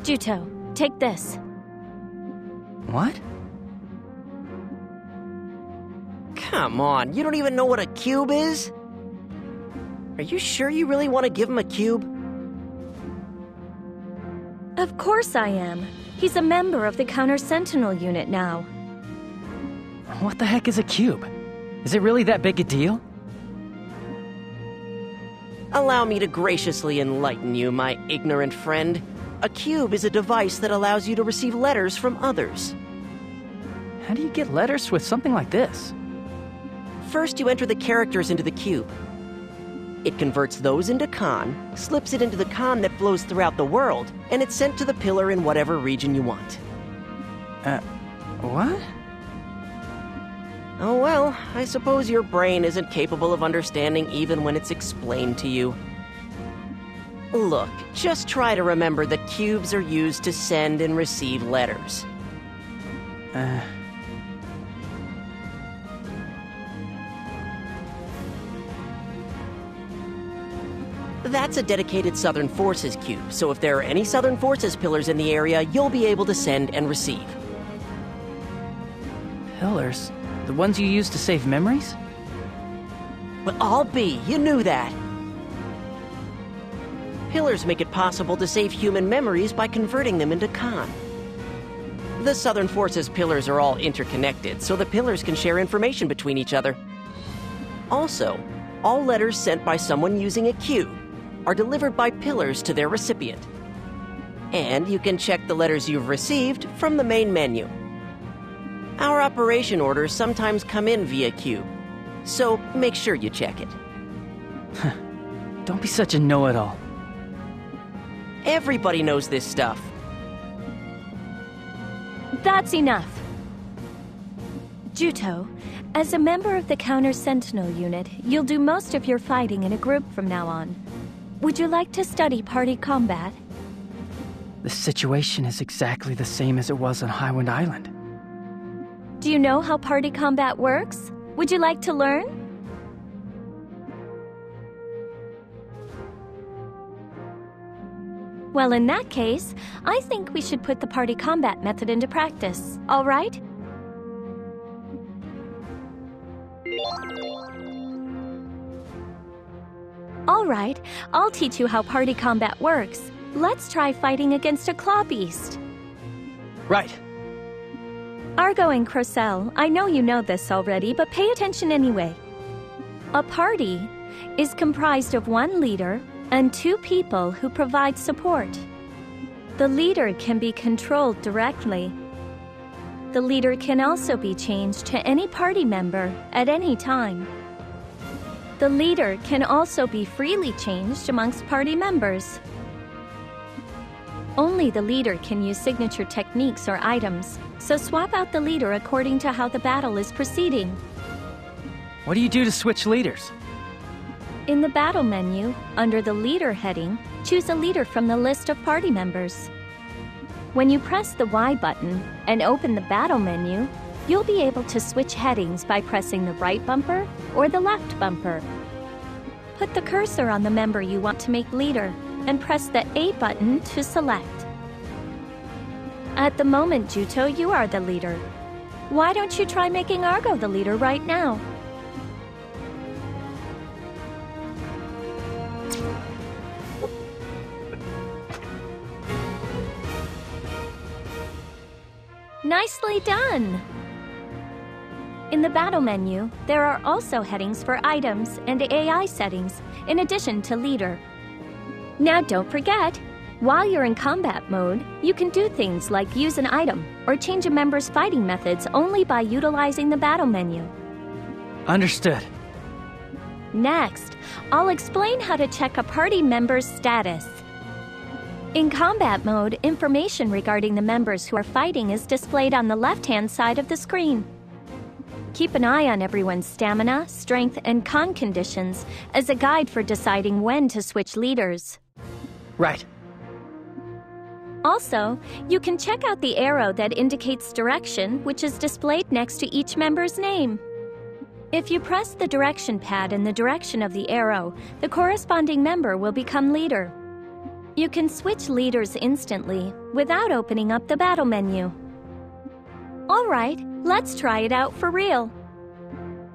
Juto, take this. What? Come on, you don't even know what a cube is? Are you sure you really want to give him a cube? Of course I am. He's a member of the Counter-Sentinel unit now. What the heck is a cube? Is it really that big a deal? Allow me to graciously enlighten you, my ignorant friend. A cube is a device that allows you to receive letters from others. How do you get letters with something like this? First, you enter the characters into the cube. It converts those into Con, slips it into the Con that flows throughout the world, and it's sent to the pillar in whatever region you want. What? Oh well, I suppose your brain isn't capable of understanding even when it's explained to you. Look, just try to remember that cubes are used to send and receive letters. That's a dedicated Southern Forces cube, so if there are any Southern Forces pillars in the area, you'll be able to send and receive. Pillars? The ones you use to save memories? Well, I'll be. You knew that. Pillars make it possible to save human memories by converting them into Con. The Southern Forces pillars are all interconnected, so the pillars can share information between each other. Also, all letters sent by someone using a cube are delivered by pillars to their recipient. And you can check the letters you've received from the main menu. Our operation orders sometimes come in via cube, so make sure you check it. Don't be such a know-it-all. Everybody knows this stuff. That's enough. Juto, as a member of the Counter-Sentinel unit, you'll do most of your fighting in a group from now on. Would you like to study party combat? The situation is exactly the same as it was on Highwind Island. Do you know how party combat works? Would you like to learn? Well, in that case, I think we should put the party combat method into practice, all right? All right, I'll teach you how party combat works. Let's try fighting against a claw beast. Right. Argo and Crocell, I know you know this already, but pay attention anyway. A party is comprised of one leader and two people who provide support. The leader can be controlled directly. The leader can also be changed to any party member at any time. The leader can also be freely changed amongst party members. Only the leader can use signature techniques or items, so swap out the leader according to how the battle is proceeding. What do you do to switch leaders? In the battle menu, under the leader heading, choose a leader from the list of party members. When you press the Y button and open the battle menu, you'll be able to switch headings by pressing the right bumper or the left bumper. Put the cursor on the member you want to make leader and press the A button to select. At the moment, Juto, you are the leader. Why don't you try making Argo the leader right now? Nicely done! In the battle menu, there are also headings for items and AI settings, in addition to leader. Now don't forget, while you're in combat mode, you can do things like use an item or change a member's fighting methods only by utilizing the battle menu. Understood. Next, I'll explain how to check a party member's status. In combat mode, information regarding the members who are fighting is displayed on the left-hand side of the screen. Keep an eye on everyone's stamina, strength, and con conditions as a guide for deciding when to switch leaders. Right. Also, you can check out the arrow that indicates direction, which is displayed next to each member's name. If you press the direction pad in the direction of the arrow, the corresponding member will become leader. You can switch leaders instantly without opening up the battle menu. Alright, let's try it out for real.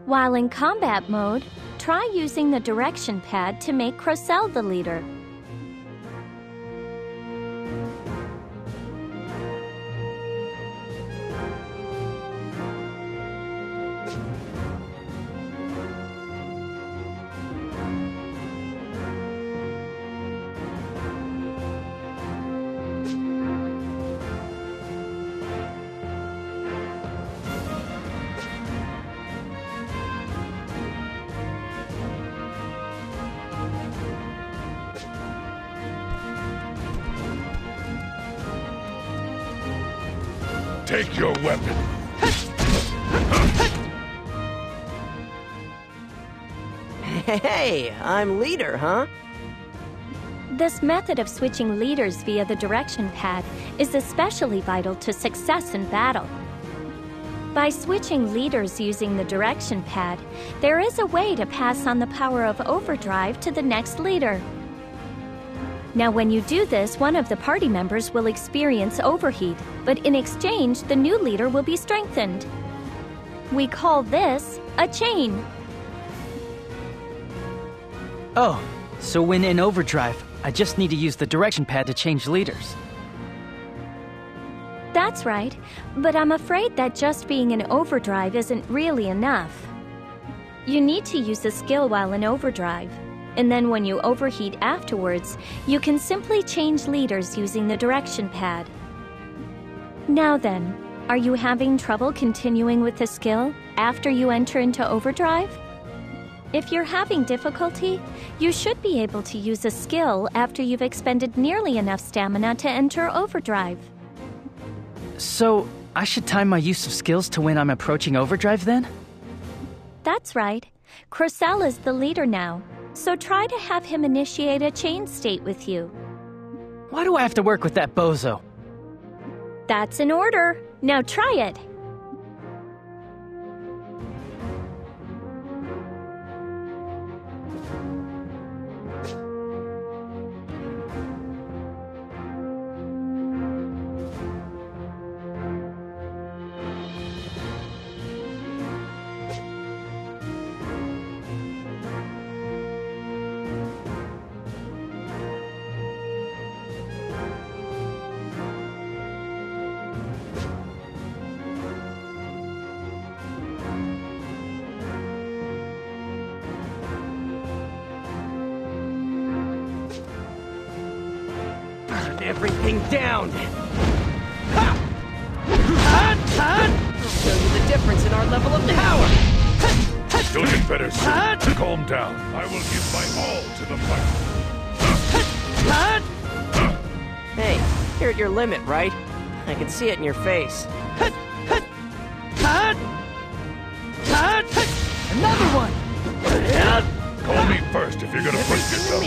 While in combat mode, try using the direction pad to make Crocell the leader. Take your weapon. Hey, I'm leader, huh? This method of switching leaders via the direction pad is especially vital to success in battle. By switching leaders using the direction pad, there is a way to pass on the power of overdrive to the next leader. Now, when you do this, one of the party members will experience overheat, but in exchange, the new leader will be strengthened. We call this a chain. Oh, so when in overdrive, I just need to use the direction pad to change leaders. That's right, but I'm afraid that just being in overdrive isn't really enough. You need to use a skill while in overdrive. And then when you overheat afterwards, you can simply change leaders using the direction pad. Now then, are you having trouble continuing with the skill after you enter into overdrive? If you're having difficulty, you should be able to use a skill after you've expended nearly enough stamina to enter overdrive. So, I should time my use of skills to when I'm approaching overdrive then? That's right. Crocell is the leader now. So try to have him initiate a chain state with you. Why do I have to work with that bozo? That's an order. Now try it. Everything down! Ha! I'll show you the difference in our level of power! You'll get better soon. Calm down. I will give my all to the fight. Hey, you're at your limit, right? I can see it in your face. Another one! Call me first if you're gonna push yourself.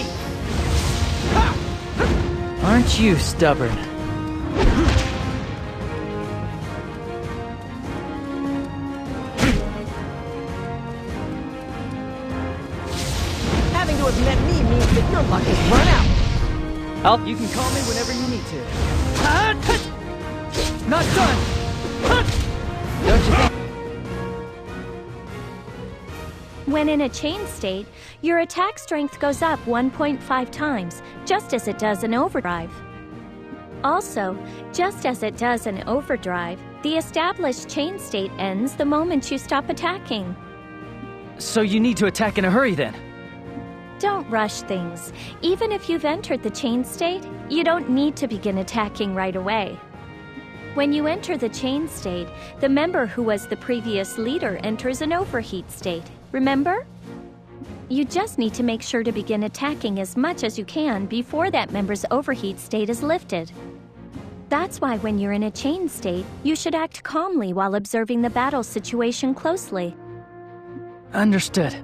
Aren't you stubborn? Having to have met me means that your luck has run out. You can call me whenever you need to. Not done! Don't you think? When in a chain state, your attack strength goes up 1.5 times, just as it does in overdrive. Also, just as it does in overdrive, the established chain state ends the moment you stop attacking. So you need to attack in a hurry then? Don't rush things. Even if you've entered the chain state, you don't need to begin attacking right away. When you enter the chain state, the member who was the previous leader enters an overheat state. Remember? You just need to make sure to begin attacking as much as you can before that member's overheat state is lifted. That's why when you're in a chain state, you should act calmly while observing the battle situation closely. Understood.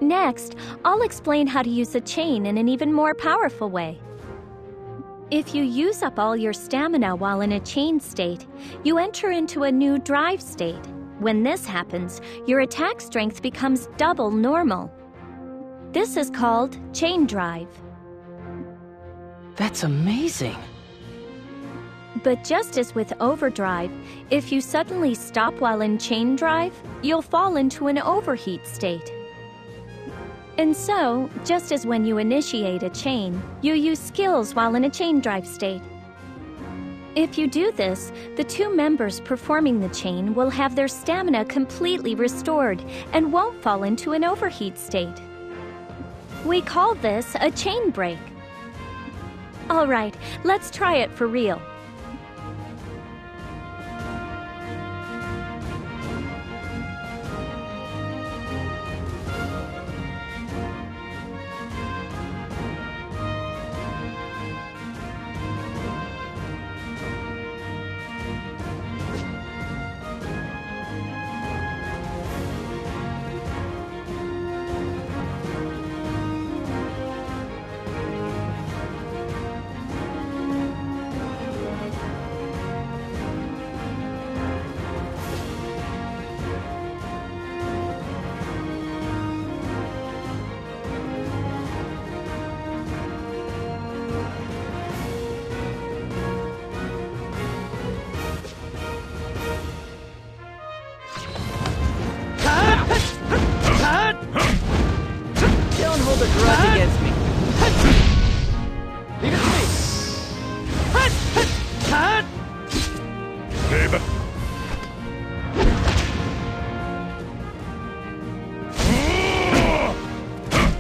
Next, I'll explain how to use a chain in an even more powerful way. If you use up all your stamina while in a chain state, you enter into a new drive state. When this happens, your attack strength becomes double normal. This is called chain drive. That's amazing. But just as with overdrive, if you suddenly stop while in chain drive, you'll fall into an overheat state. And so, just as when you initiate a chain, you use skills while in a chain drive state. If you do this, the two members performing the chain will have their stamina completely restored and won't fall into an overheat state. We call this a chain break. All right, let's try it for real. Don't hold a grudge against me. Leave it to me. Babe.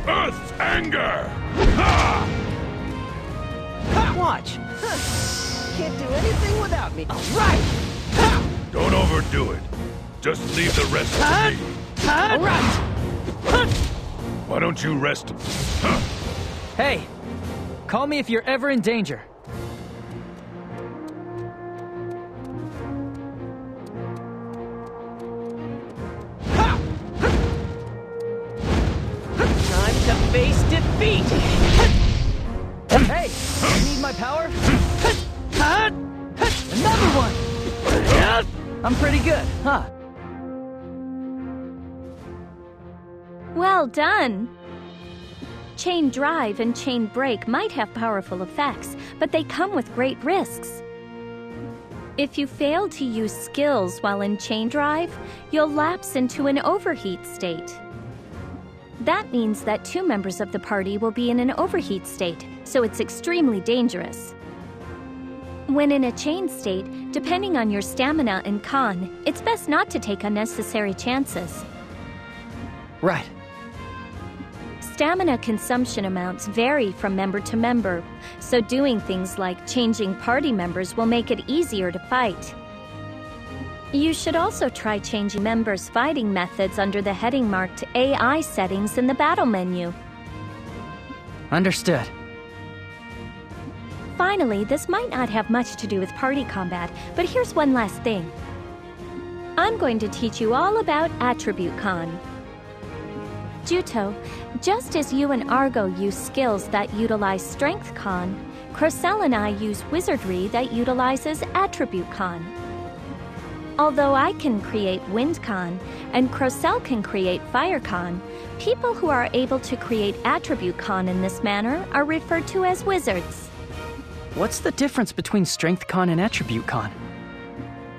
Earth's anger! Ha! Watch. Can't do anything without me. All right. Don't overdo it. Just leave the rest to me. All right. Why don't you rest? Huh? Hey, call me if you're ever in danger. Time to face defeat. Hey, you need my power? Another one! I'm pretty good, huh? Well done! Chain drive and chain break might have powerful effects, but they come with great risks. If you fail to use skills while in chain drive, you'll lapse into an overheat state. That means that two members of the party will be in an overheat state, so it's extremely dangerous. When in a chain state, depending on your stamina and con, it's best not to take unnecessary chances. Right. Stamina consumption amounts vary from member to member, so doing things like changing party members will make it easier to fight. You should also try changing members' fighting methods under the heading marked AI settings in the battle menu. Understood. Finally, this might not have much to do with party combat, but here's one last thing. I'm going to teach you all about Attribute Con. Juto, just as you and Argo use skills that utilize Strength Con, Crocell and I use Wizardry that utilizes Attribute Con. Although I can create Wind Con and Crocell can create Fire Con, people who are able to create Attribute Con in this manner are referred to as wizards. What's the difference between Strength Con and Attribute Con?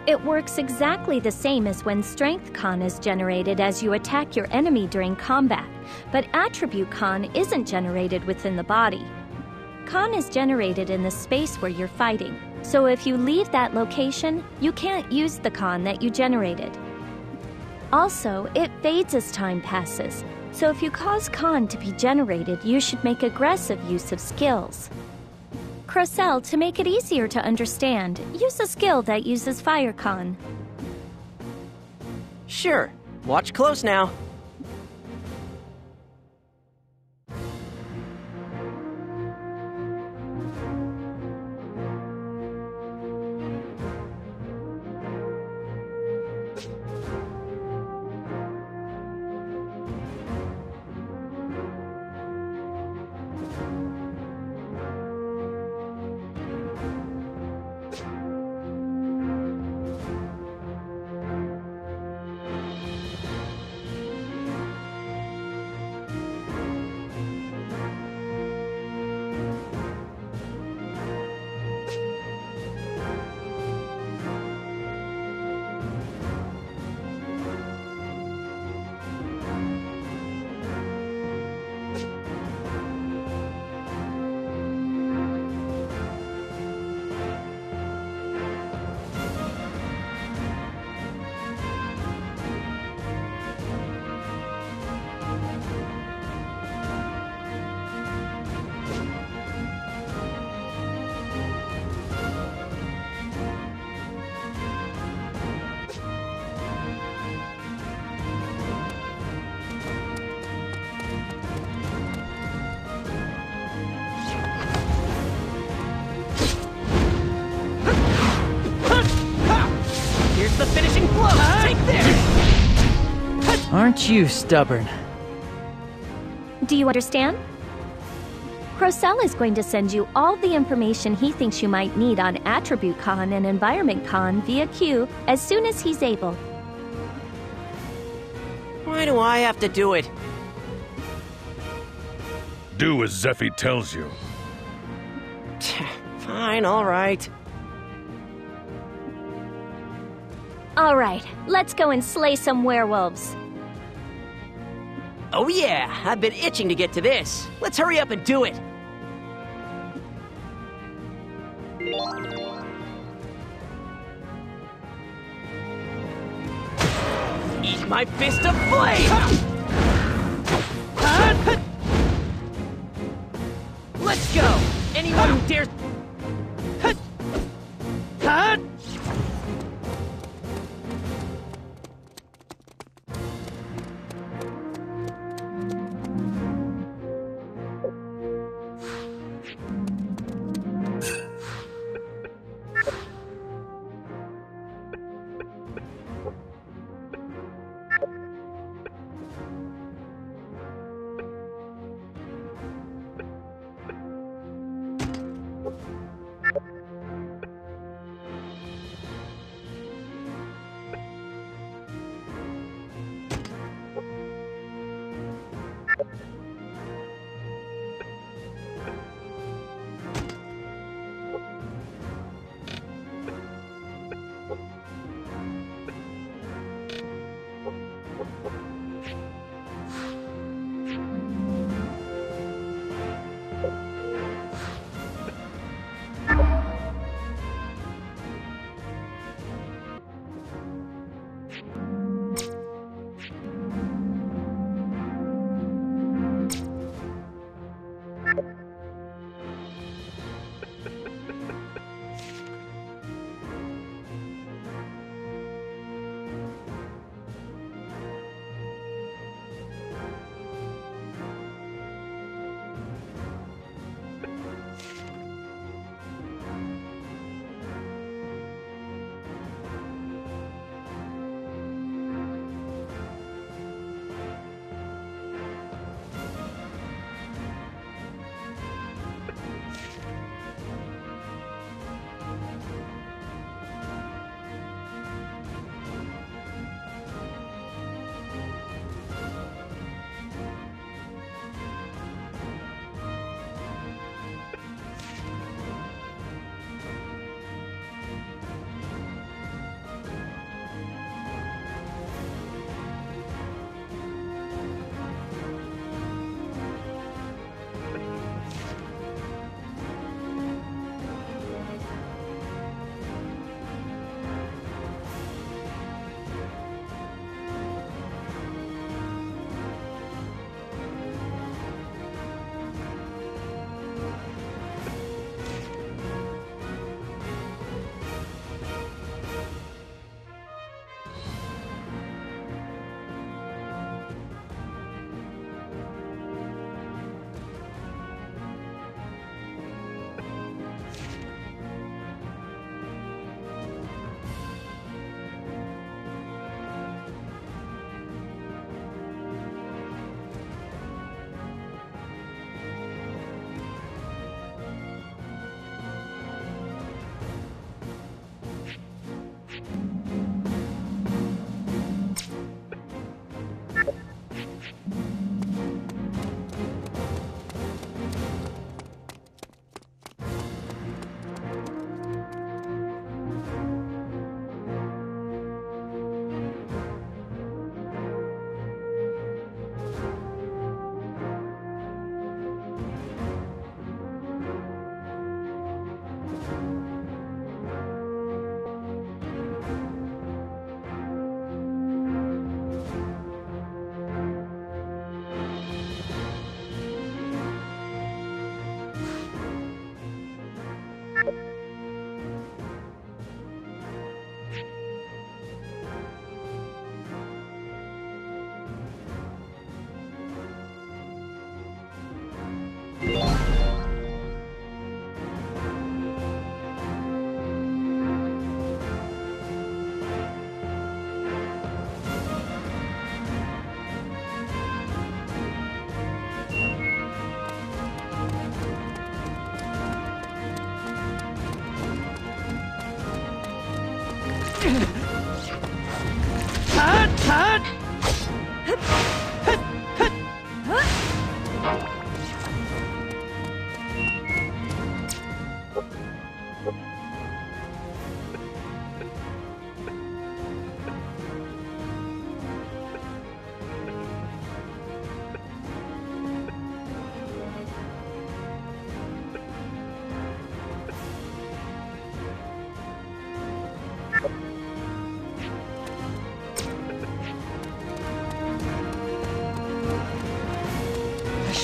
It works exactly the same as when Strength Con is generated as you attack your enemy during combat, but Attribute Con isn't generated within the body. Con is generated in the space where you're fighting, so if you leave that location, you can't use the Con that you generated. Also, it fades as time passes, so if you cause Con to be generated, you should make aggressive use of skills. Crocell, to make it easier to understand, use a skill that uses Fire Con. Sure. Watch close now. the finishing blow! Take this! Aren't you stubborn? Do you understand? Crocell is going to send you all the information he thinks you might need on Attribute Con and Environment Con via Q as soon as he's able. Why do I have to do it? Do as Zephy tells you. Fine, alright. Alright, let's go and slay some werewolves. Oh yeah, I've been itching to get to this. Let's hurry up and do it. Eat my fist of flame! Let's go! Anyone who dares...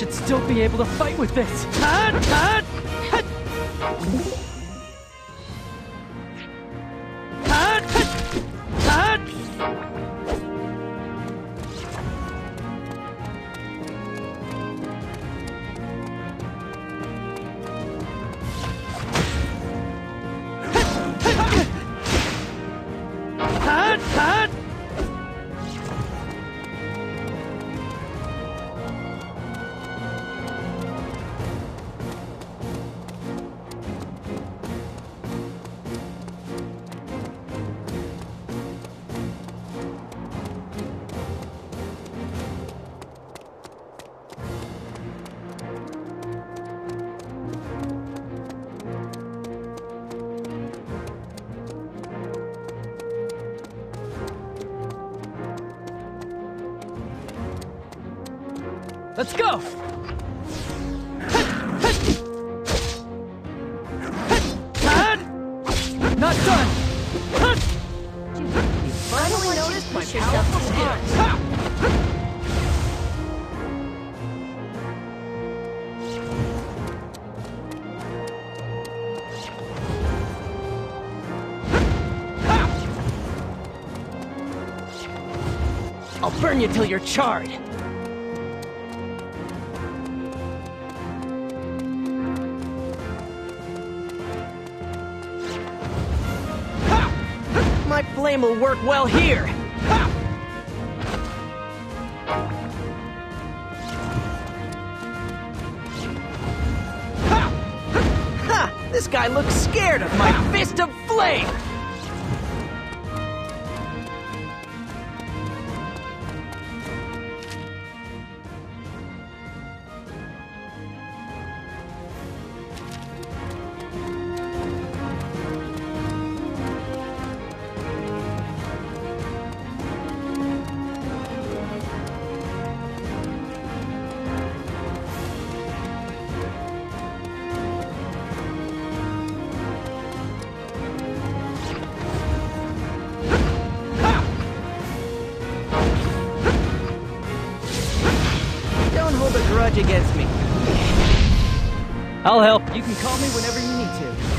should still be able to fight with this. Let's go! Not done! You finally noticed my powerful skills. I'll burn you till you're charred. My flame will work well here! Ha! Ha! Ha! This guy looks scared of my fist of flame! Grudge against me. I'll help. You can call me whenever you need to.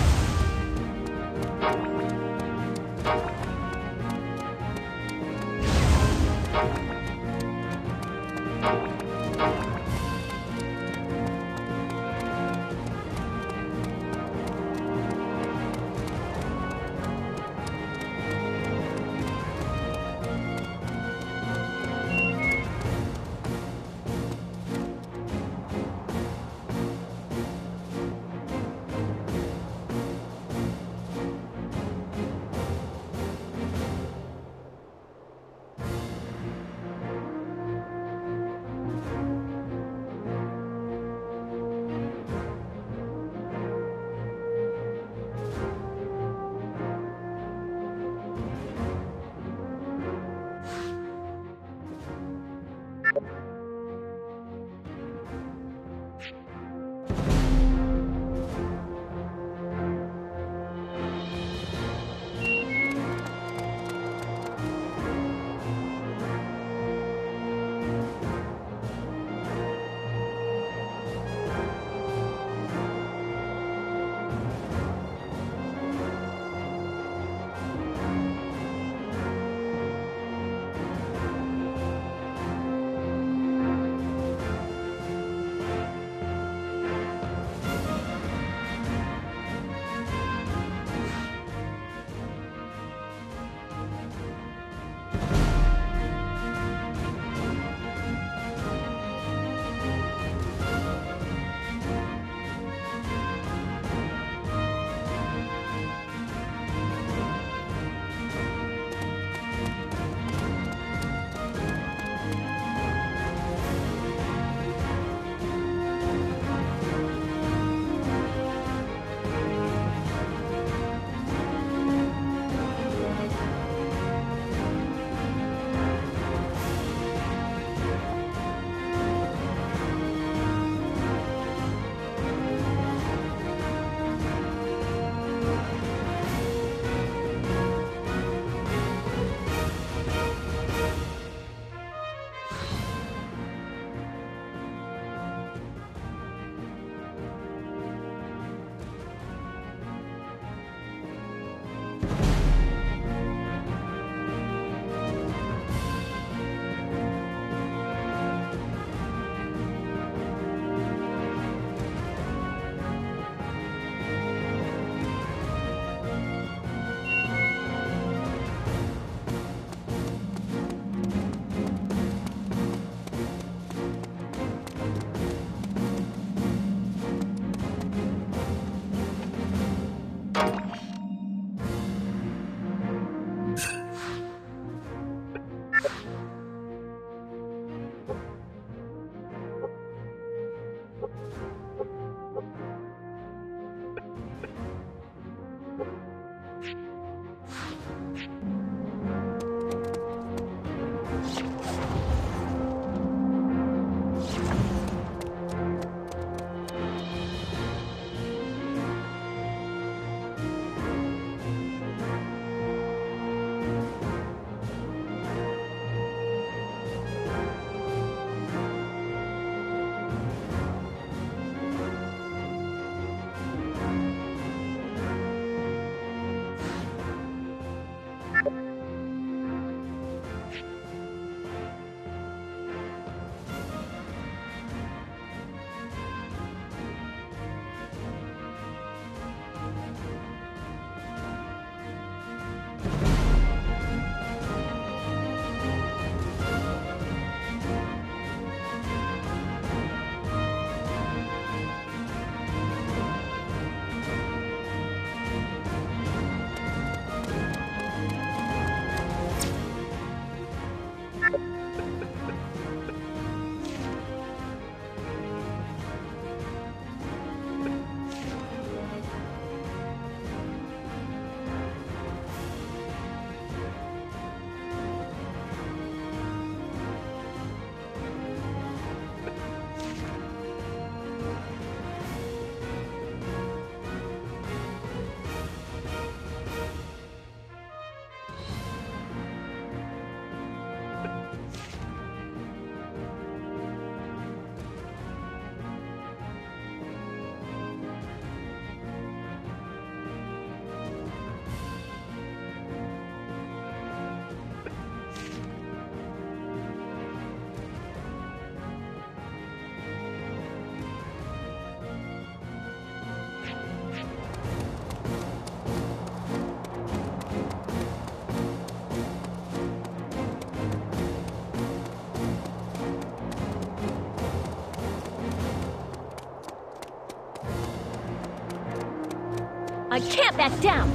I can't back down!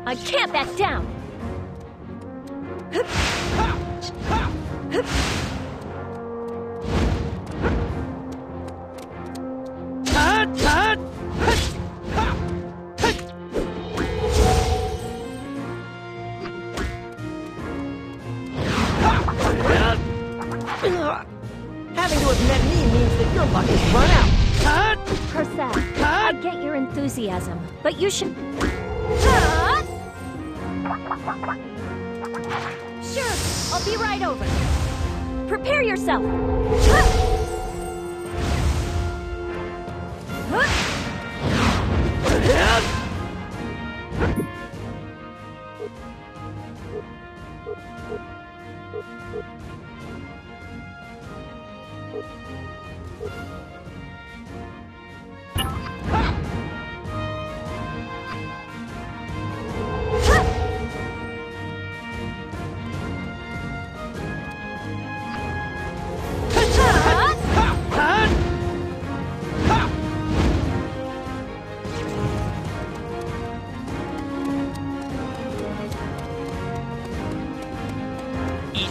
I can't back down! Having to have met me means that your luck has run out. Crocell, I get your enthusiasm, but you should... Sure, I'll be right over. Prepare yourself.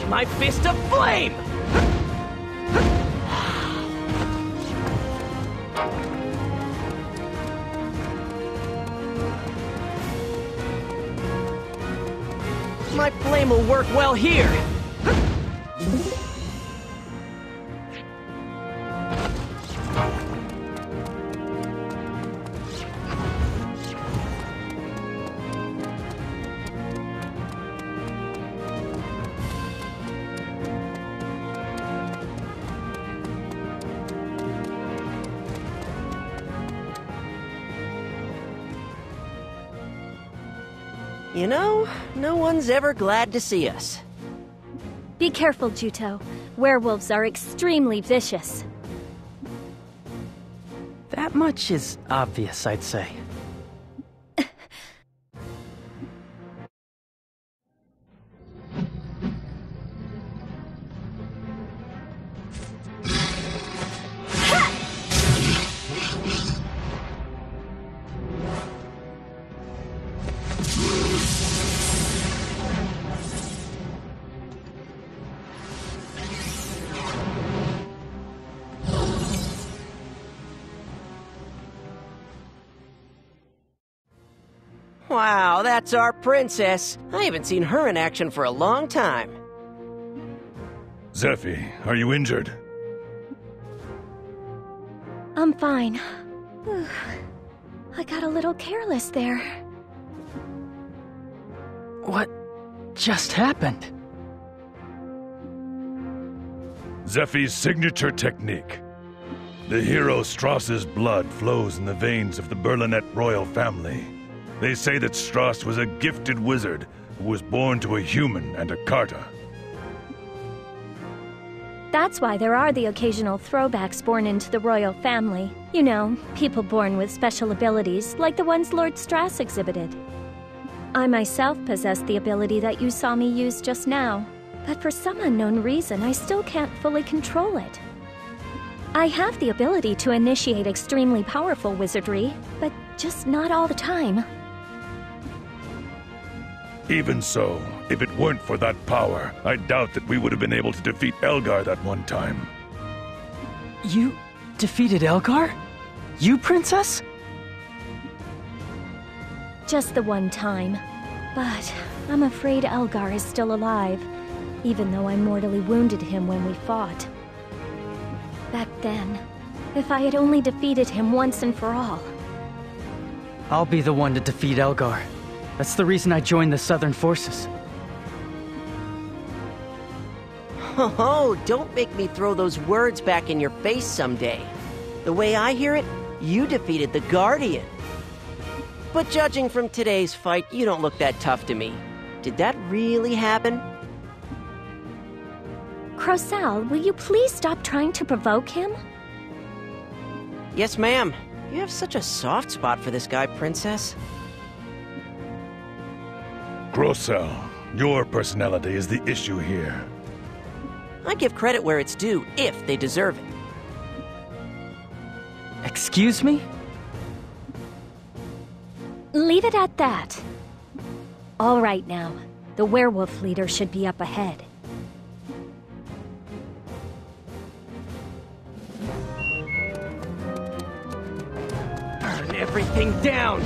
My fist of flame! My flame will work well here! You know, no one's ever glad to see us. Be careful, Juto. Werewolves are extremely vicious. That much is obvious, I'd say. Wow, that's our princess. I haven't seen her in action for a long time. Zephy, are you injured? I'm fine. I got a little careless there. What just happened? Zephy's signature technique. The hero Strauss's blood flows in the veins of the Berlinet royal family. They say that Strauss was a gifted wizard who was born to a human and a Carta. That's why there are the occasional throwbacks born into the royal family. You know, people born with special abilities, like the ones Lord Strauss exhibited. I myself possess the ability that you saw me use just now, but for some unknown reason, I still can't fully control it. I have the ability to initiate extremely powerful wizardry, but just not all the time. Even so, if it weren't for that power, I doubt that we would have been able to defeat Elgar that one time. You defeated Elgar? You, Princess? Just the one time. But I'm afraid Elgar is still alive, even though I mortally wounded him when we fought. Back then, if I had only defeated him once and for all. I'll be the one to defeat Elgar. That's the reason I joined the Southern Forces. Oh, don't make me throw those words back in your face someday. The way I hear it, you defeated the Guardian. But judging from today's fight, you don't look that tough to me. Did that really happen? Crocell, will you please stop trying to provoke him? Yes, ma'am. You have such a soft spot for this guy, Princess. Crocell, your personality is the issue here. I give credit where it's due, if they deserve it. Excuse me? Leave it at that. All right now, the werewolf leader should be up ahead. Burn everything down!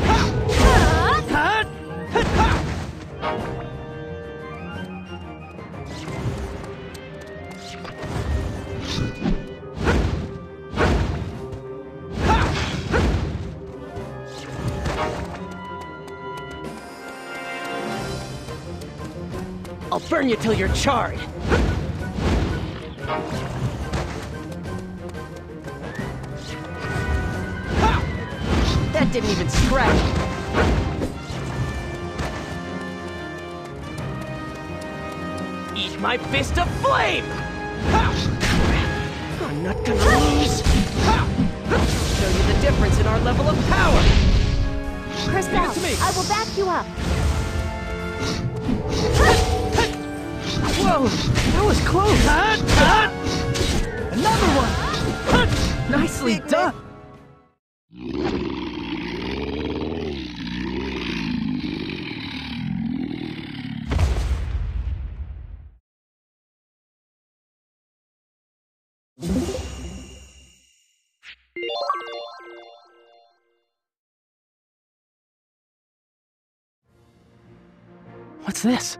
I'll burn you till you're charred! That didn't even scratch! Eat my fist of flame! I'm not gonna lose! I'll show you the difference in our level of power! Crystal, I will back you up! Whoa, that was close! Another one! Nicely done! What's this?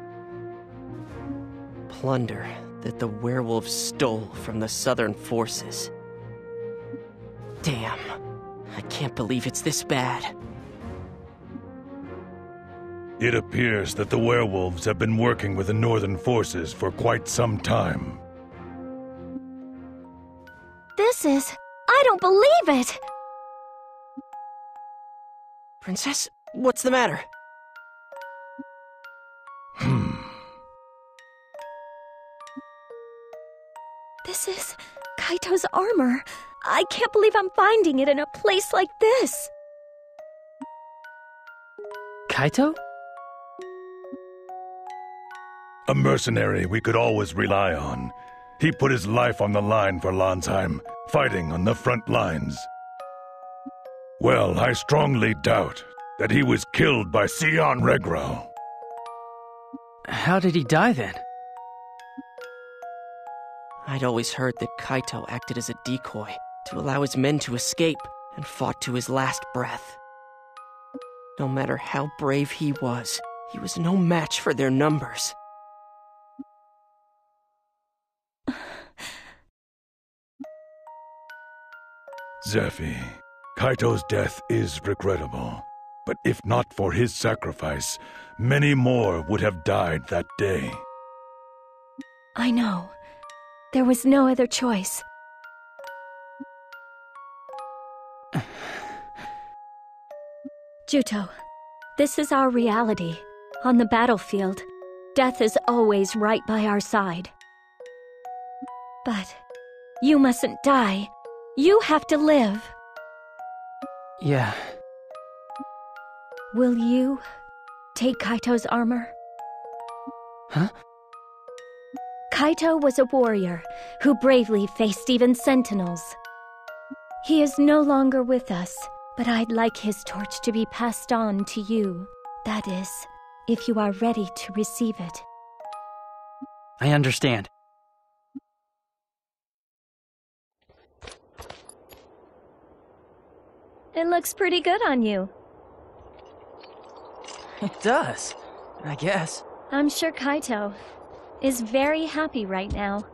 Plunder that the werewolves stole from the southern forces. Damn. I can't believe it's this bad. It appears that the werewolves have been working with the northern forces for quite some time. This is... I don't believe it! Princess, what's the matter? This is Kaito's armor. I can't believe I'm finding it in a place like this. Kaito? A mercenary we could always rely on. He put his life on the line for Landsheim, fighting on the front lines. Well, I strongly doubt that he was killed by Sion Regro. How did he die then? I'd always heard that Kaito acted as a decoy to allow his men to escape and fought to his last breath. No matter how brave he was no match for their numbers. Zephy, Kaito's death is regrettable, but if not for his sacrifice, many more would have died that day. I know. There was no other choice. Juto, this is our reality. On the battlefield, death is always right by our side. But you mustn't die. You have to live. Yeah. Will you take Kaito's armor? Huh? Kaito was a warrior who bravely faced even sentinels. He is no longer with us, but I'd like his torch to be passed on to you. That is, if you are ready to receive it. I understand. It looks pretty good on you. It does, I guess. I'm sure Kaito is very happy right now.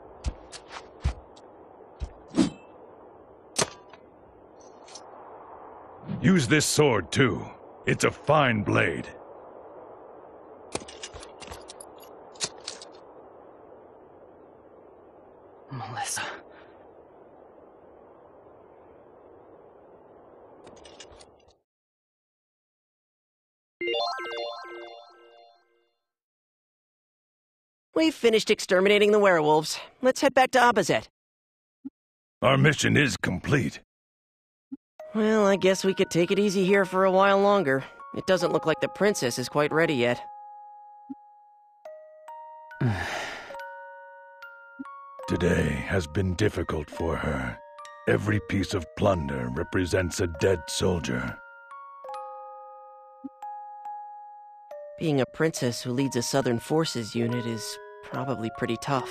Use this sword, too. It's a fine blade. Melissa. We've finished exterminating the werewolves. Let's head back to Abazet. Our mission is complete. Well, I guess we could take it easy here for a while longer. It doesn't look like the princess is quite ready Today has been difficult for her. Every piece of plunder represents a dead soldier. Being a princess who leads a Southern Forces unit is probably pretty tough.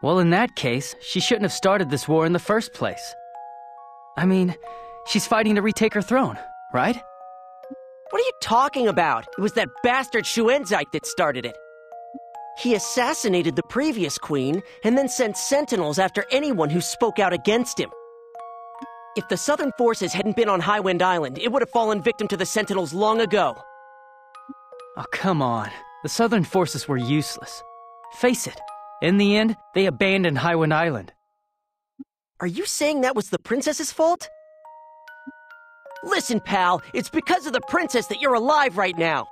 Well, in that case, she shouldn't have started this war in the first place. I mean, she's fighting to retake her throne, right? What are you talking about? It was that bastard Shuenzite that started it. He assassinated the previous queen and then sent sentinels after anyone who spoke out against him. If the Southern Forces hadn't been on Highwind Island, it would have fallen victim to the sentinels long ago. Oh, come on. The Southern Forces were useless. Face it, in the end, they abandoned Highwind Island. Are you saying that was the princess's fault? Listen, pal, it's because of the princess that you're alive right now.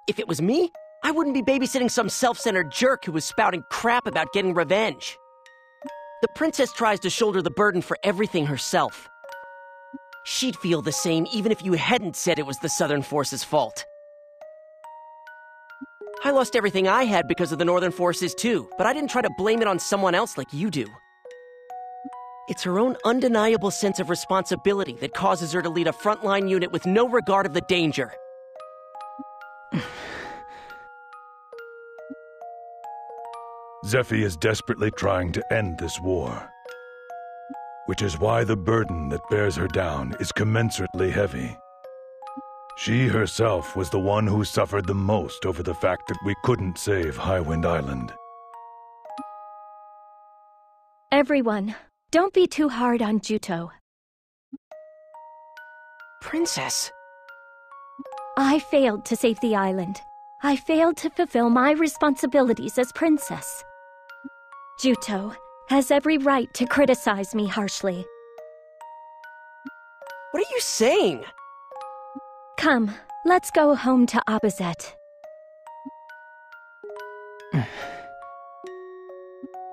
If it was me, I wouldn't be babysitting some self-centered jerk who was spouting crap about getting revenge. The princess tries to shoulder the burden for everything herself. She'd feel the same even if you hadn't said it was the Southern Forces' fault. I lost everything I had because of the Northern Forces too, but I didn't try to blame it on someone else like you do. It's her own undeniable sense of responsibility that causes her to lead a frontline unit with no regard of the danger. Zephy is desperately trying to end this war, which is why the burden that bears her down is commensurately heavy. She herself was the one who suffered the most over the fact that we couldn't save Highwind Island. Everyone, don't be too hard on Juto. Princess? I failed to save the island. I failed to fulfill my responsibilities as princess. Juto has every right to criticize me harshly. What are you saying? Come, let's go home to Abazet.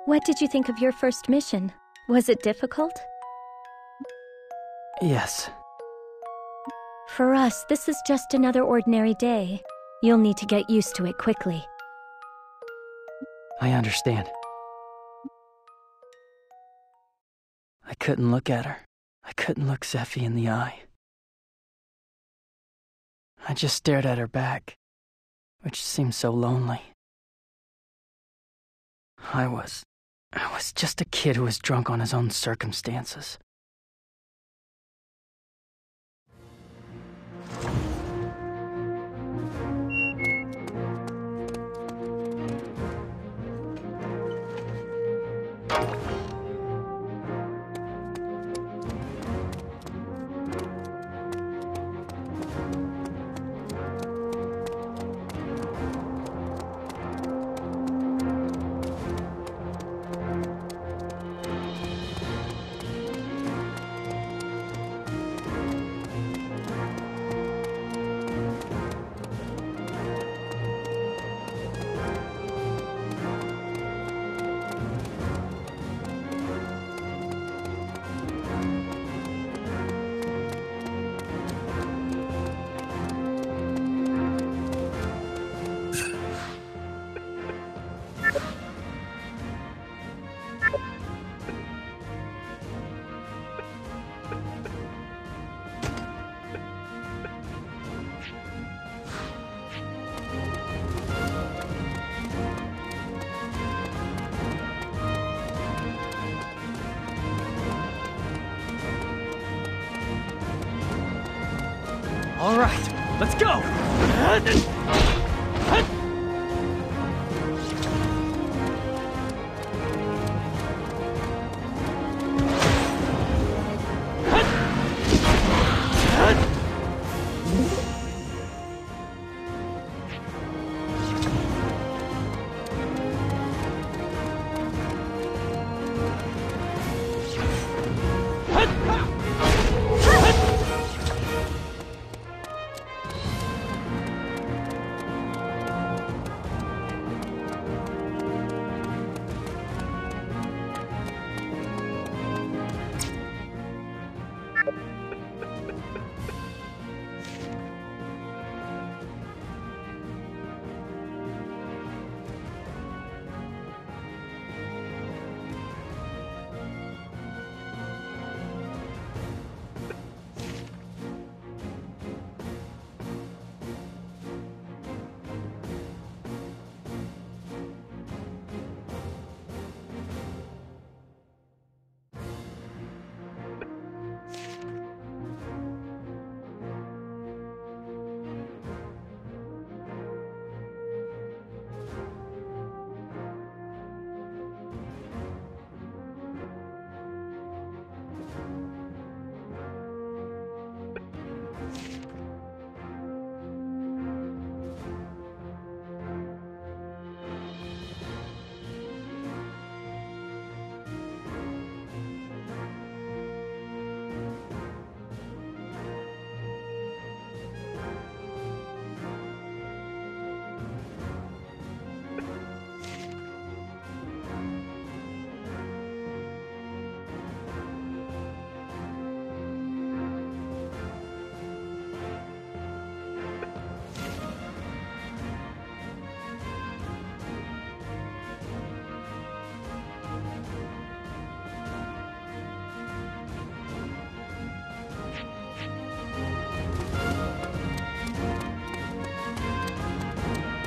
What did you think of your first mission? Was it difficult? Yes. For us, this is just another ordinary day. You'll need to get used to it quickly. I understand. I couldn't look at her. I couldn't look Zephy in the eye. I just stared at her back, which seemed so lonely. I was just a kid who was drunk on his own circumstances. All right, let's go!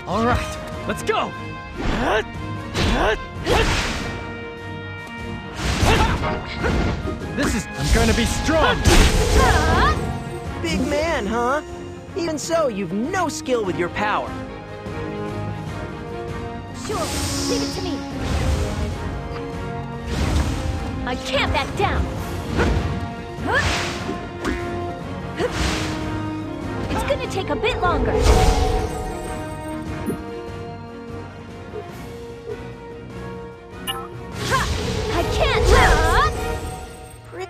All right, let's go! I'm gonna be strong! Big man, huh? Even so, you've no skill with your power. Sure, leave it to me. I can't back down. It's gonna take a bit longer. I can't lose!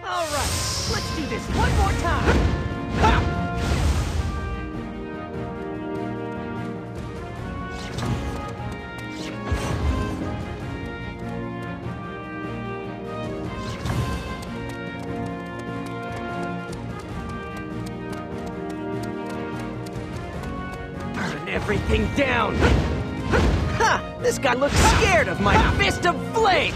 Alright, let's do this one more time! Burn everything down! Ha! This guy looks scared of my fist of flame!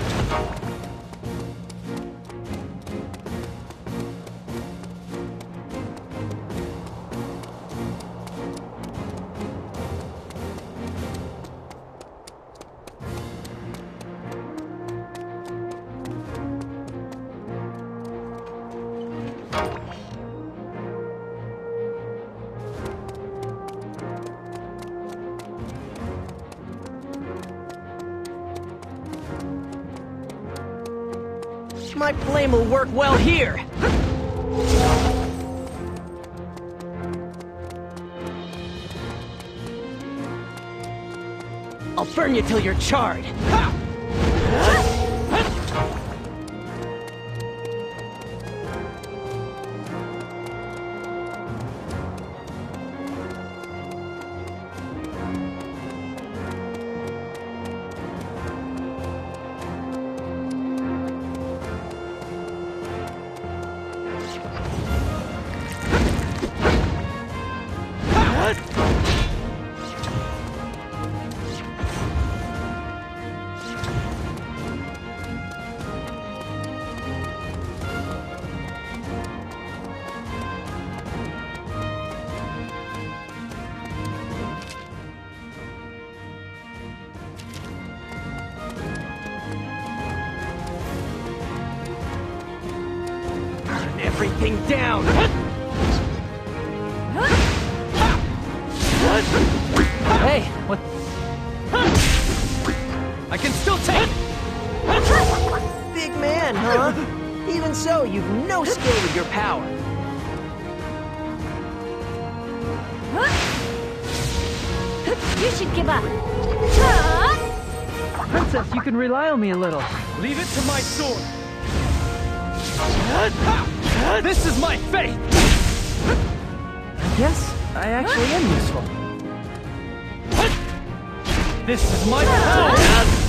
My flame will work well here! I'll burn you till you're charred! Everything down! Hey, what? I can still take it! Big man, huh? Even so, you've no skill with your power. You should give up. Princess, you can rely on me a little. Leave it to my sword. This is my fate! I guess I actually am useful. This is my power!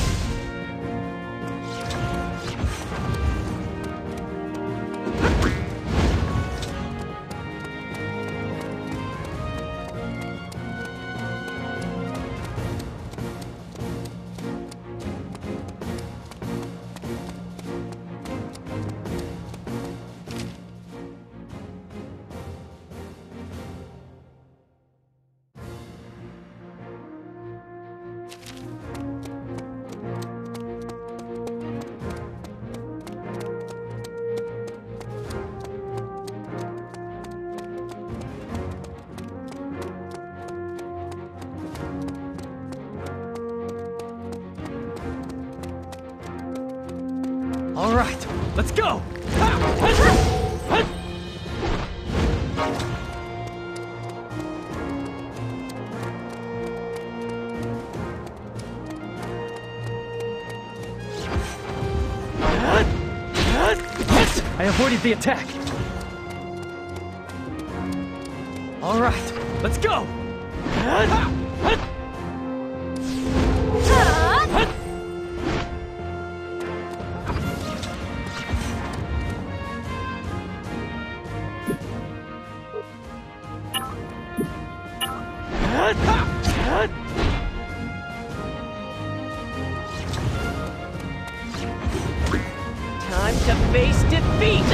All right, let's go! I avoided the attack. All right, let's go! Time to face defeat!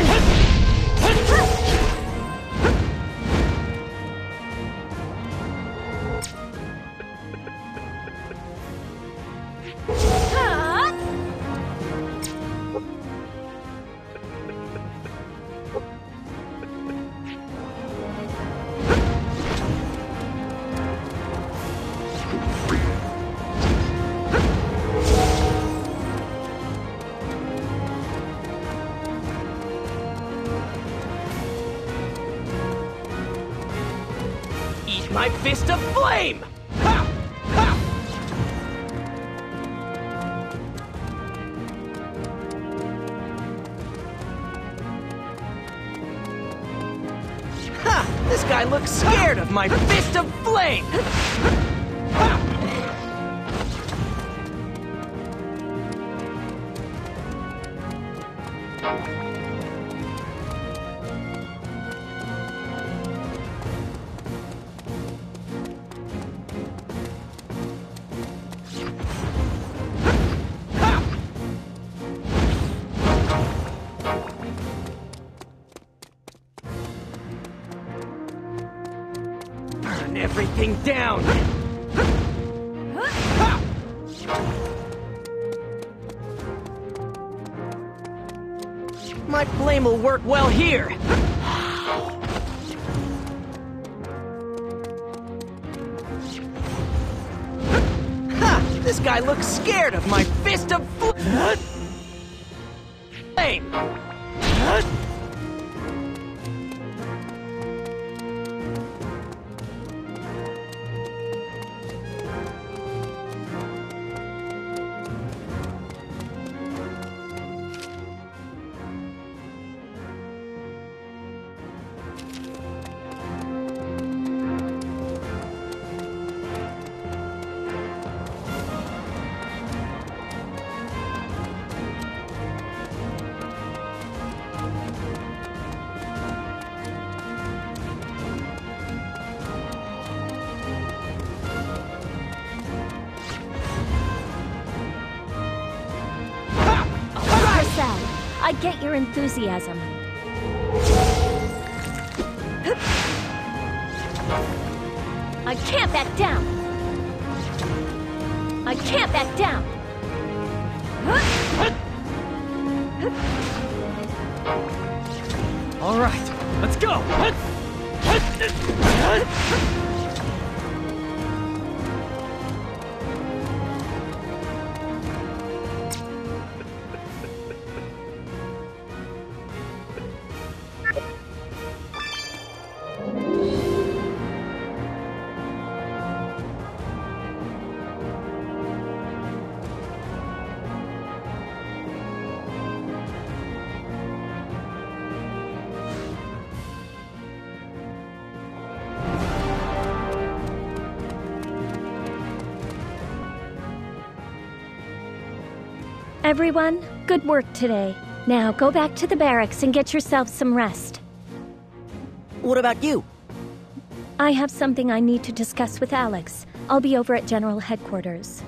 My fist of flame! Ha! Ha! Ha! This guy looks scared of my fist of flame! Ha! Burn everything down! My flame will work well here! Ha! This guy looks scared of my fist of flame! I get your enthusiasm. I can't back down. I can't back down. All right, let's go. Everyone, good work today. Now go back to the barracks and get yourself some rest. What about you? I have something I need to discuss with Alex. I'll be over at General Headquarters.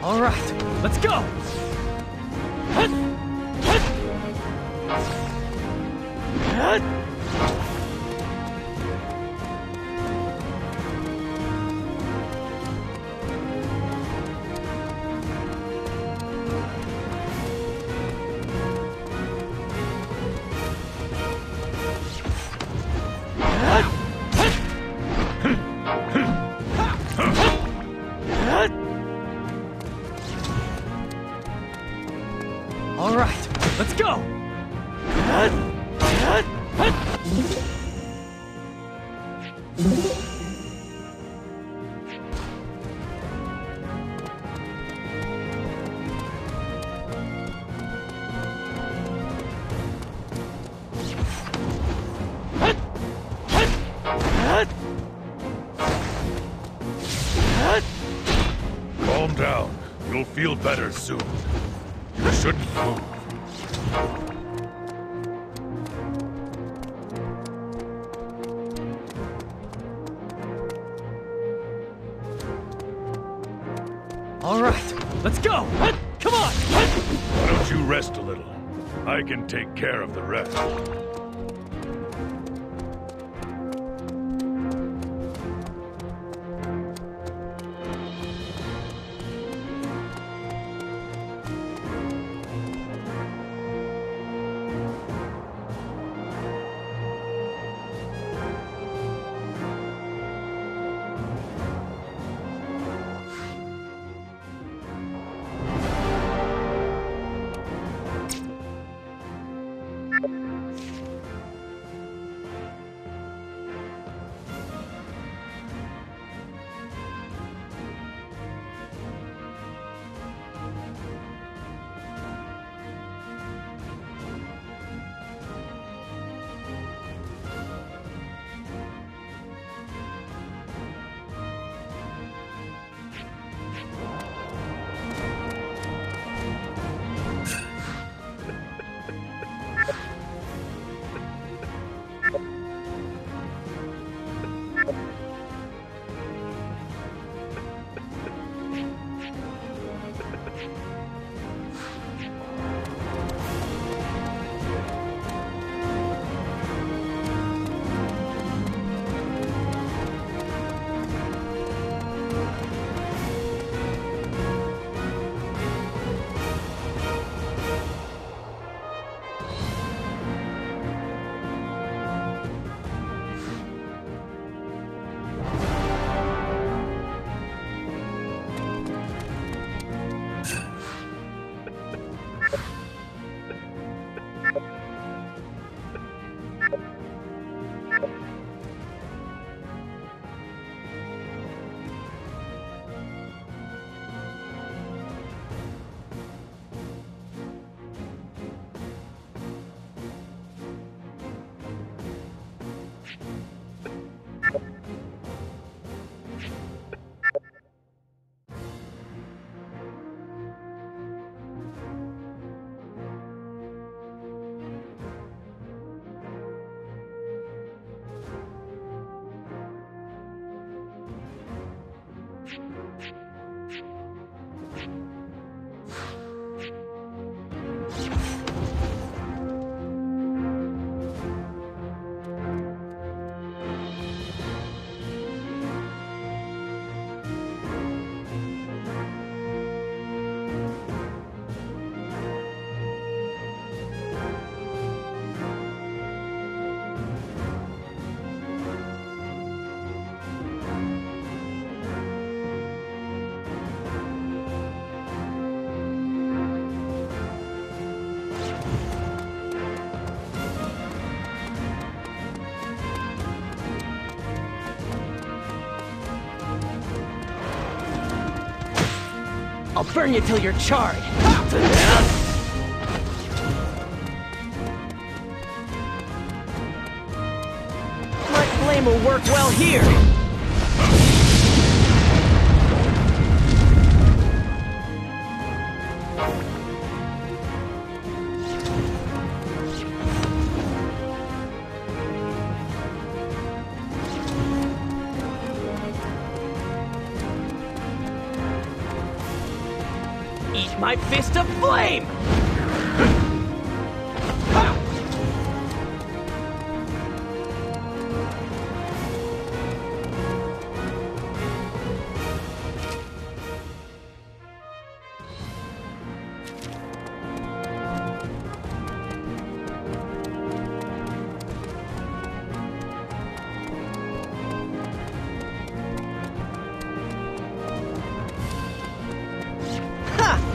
All right, let's go! All right, let's go! Calm down. You'll feel better soon. You shouldn't move. All right, let's go! Come on! Why don't you rest a little? I can take care of the rest. I'll burn you till you're charred. My flame will work well here. My fist of flame!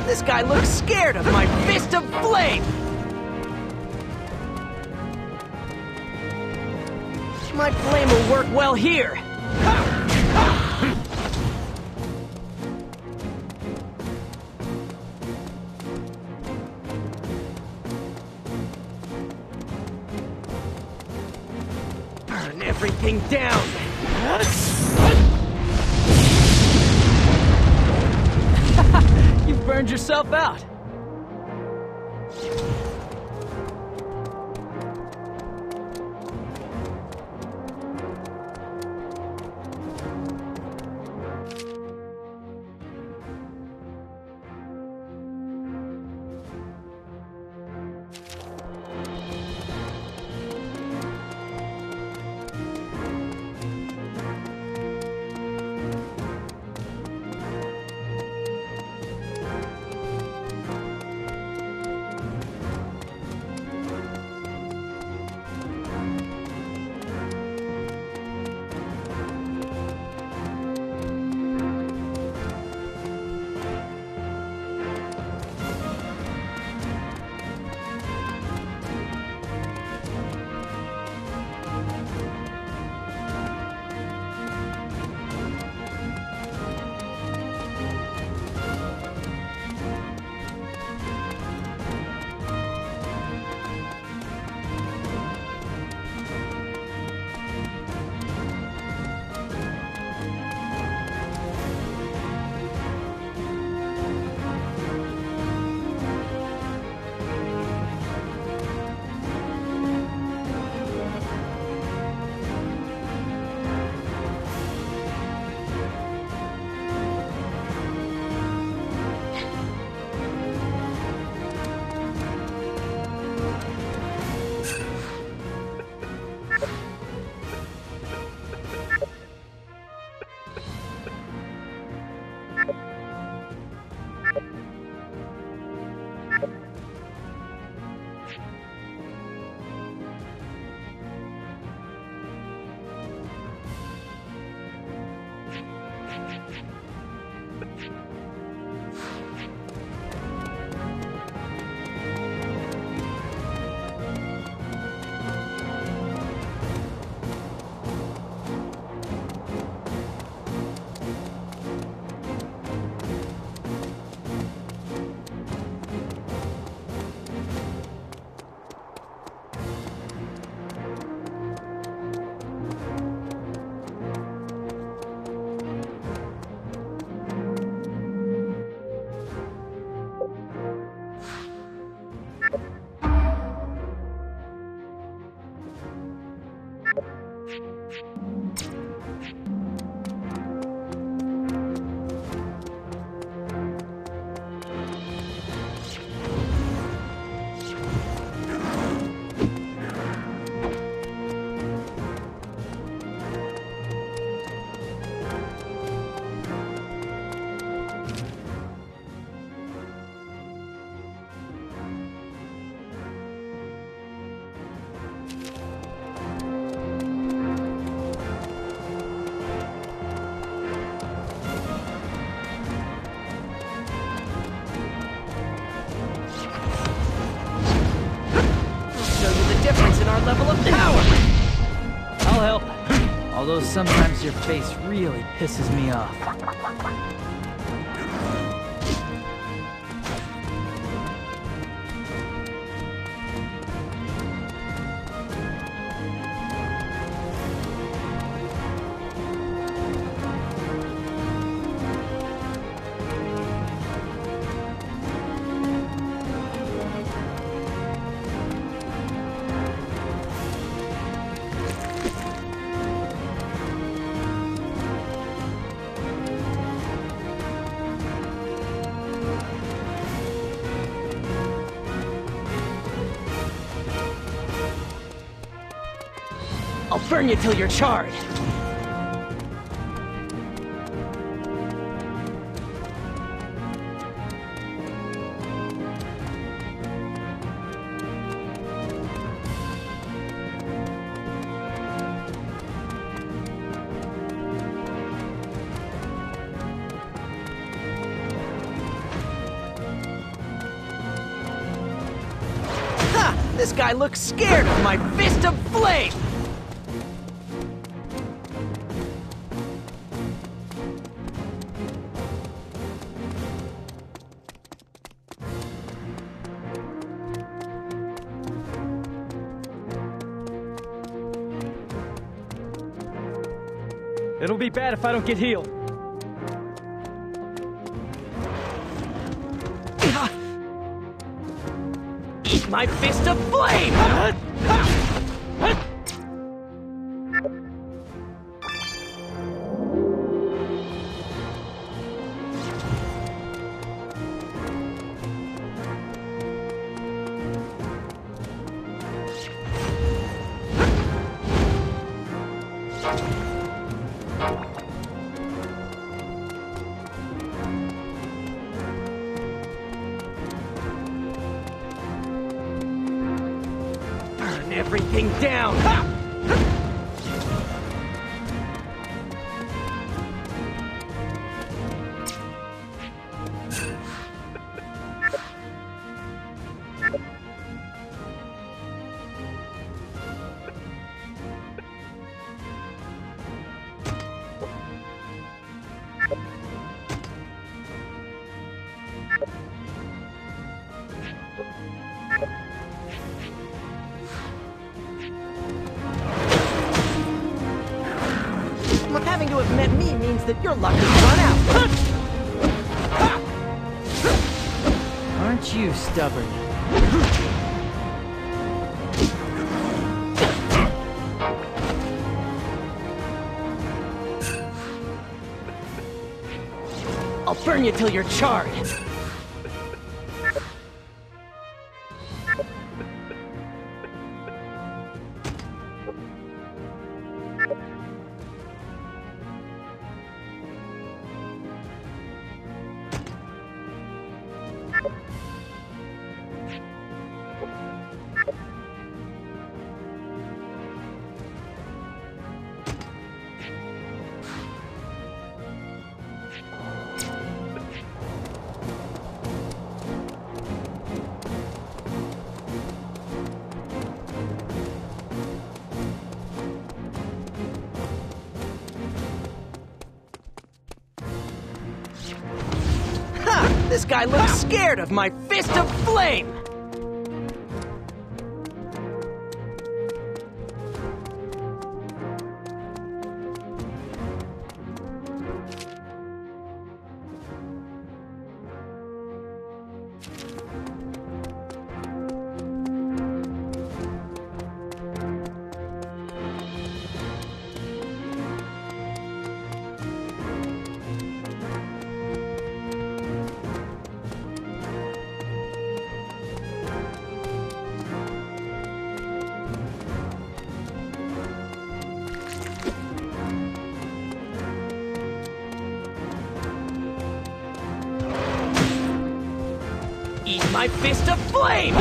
This guy looks scared of my fist of flame! My flame will work well here! Burn everything down! You've burned yourself out. Level of power! I'll help. Although sometimes your face really pisses me off. I'll burn you till you're charred. Ha! This guy looks scared of my fist of flame! It'll be bad if I don't get healed. Eat my fist of flame! Everything down! Ha! Look, having to have met me means that your luck has run out. Aren't you stubborn? I'll burn you till you're charred. This guy looks scared of my fist of flame! my fist of flame!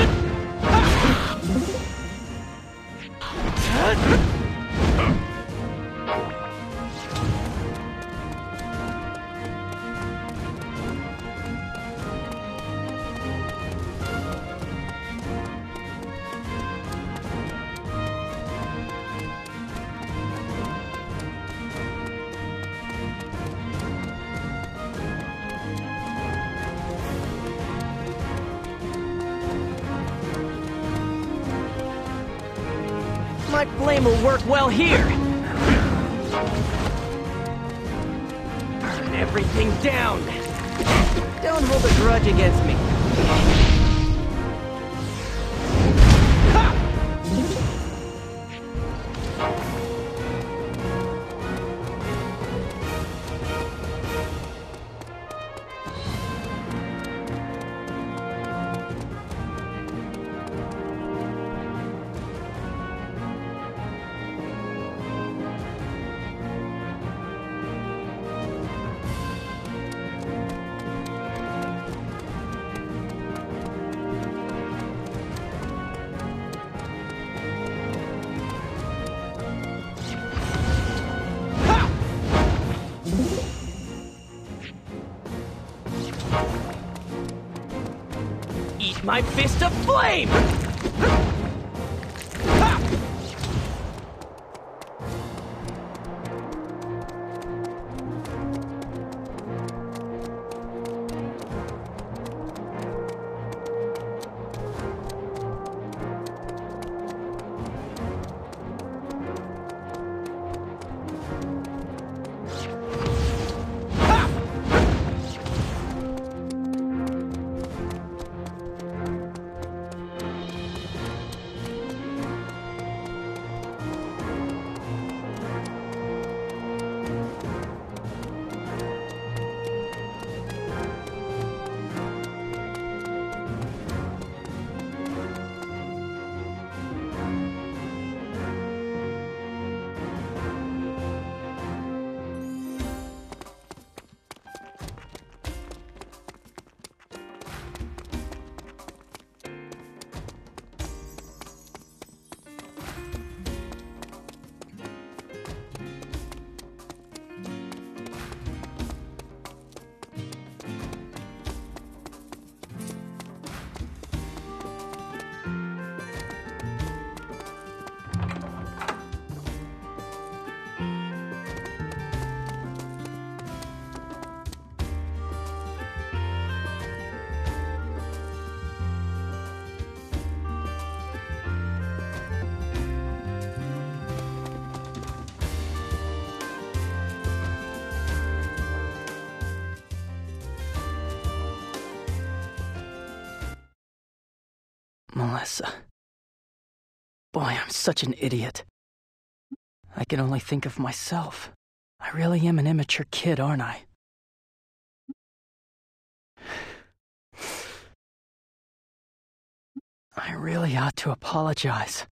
My flame will work well here! Burn everything down! Don't hold a grudge against me. Eat my fist of flame! Melissa. Boy, I'm such an idiot. I can only think of myself. I really am an immature kid, aren't I? I really ought to apologize.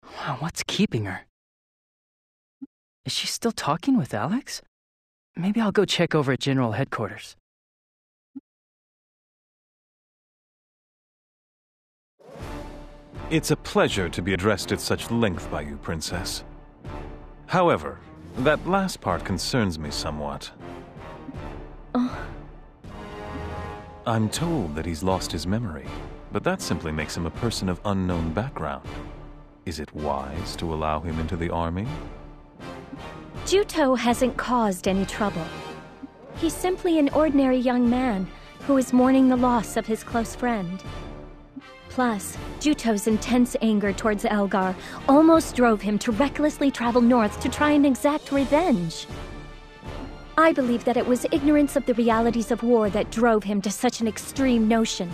Wow, what's keeping her? Is she still talking with Alex? Maybe I'll go check over at General Headquarters. It's a pleasure to be addressed at such length by you, Princess. However, that last part concerns me somewhat. I'm told that he's lost his memory, but that simply makes him a person of unknown background. Is it wise to allow him into the army? Juto hasn't caused any trouble. He's simply an ordinary young man who is mourning the loss of his close friend. Plus, Juto's intense anger towards Elgar almost drove him to recklessly travel north to try and exact revenge. I believe that it was ignorance of the realities of war that drove him to such an extreme notion.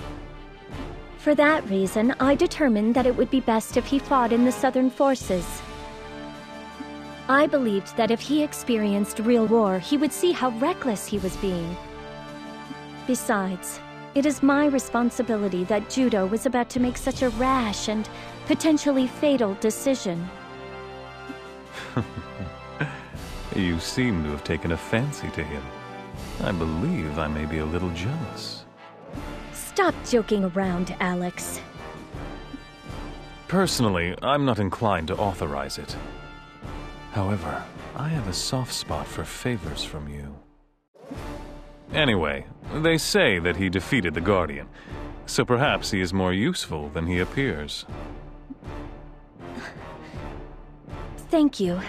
For that reason, I determined that it would be best if he fought in the Southern forces. I believed that if he experienced real war, he would see how reckless he was being. Besides, it is my responsibility that Juto was about to make such a rash and potentially fatal decision. You seem to have taken a fancy to him. I believe I may be a little jealous. Stop joking around, Alex. Personally, I'm not inclined to authorize it. However, I have a soft spot for favors from you. Anyway, they say that he defeated the Guardian, so perhaps he is more useful than he appears. Thank you.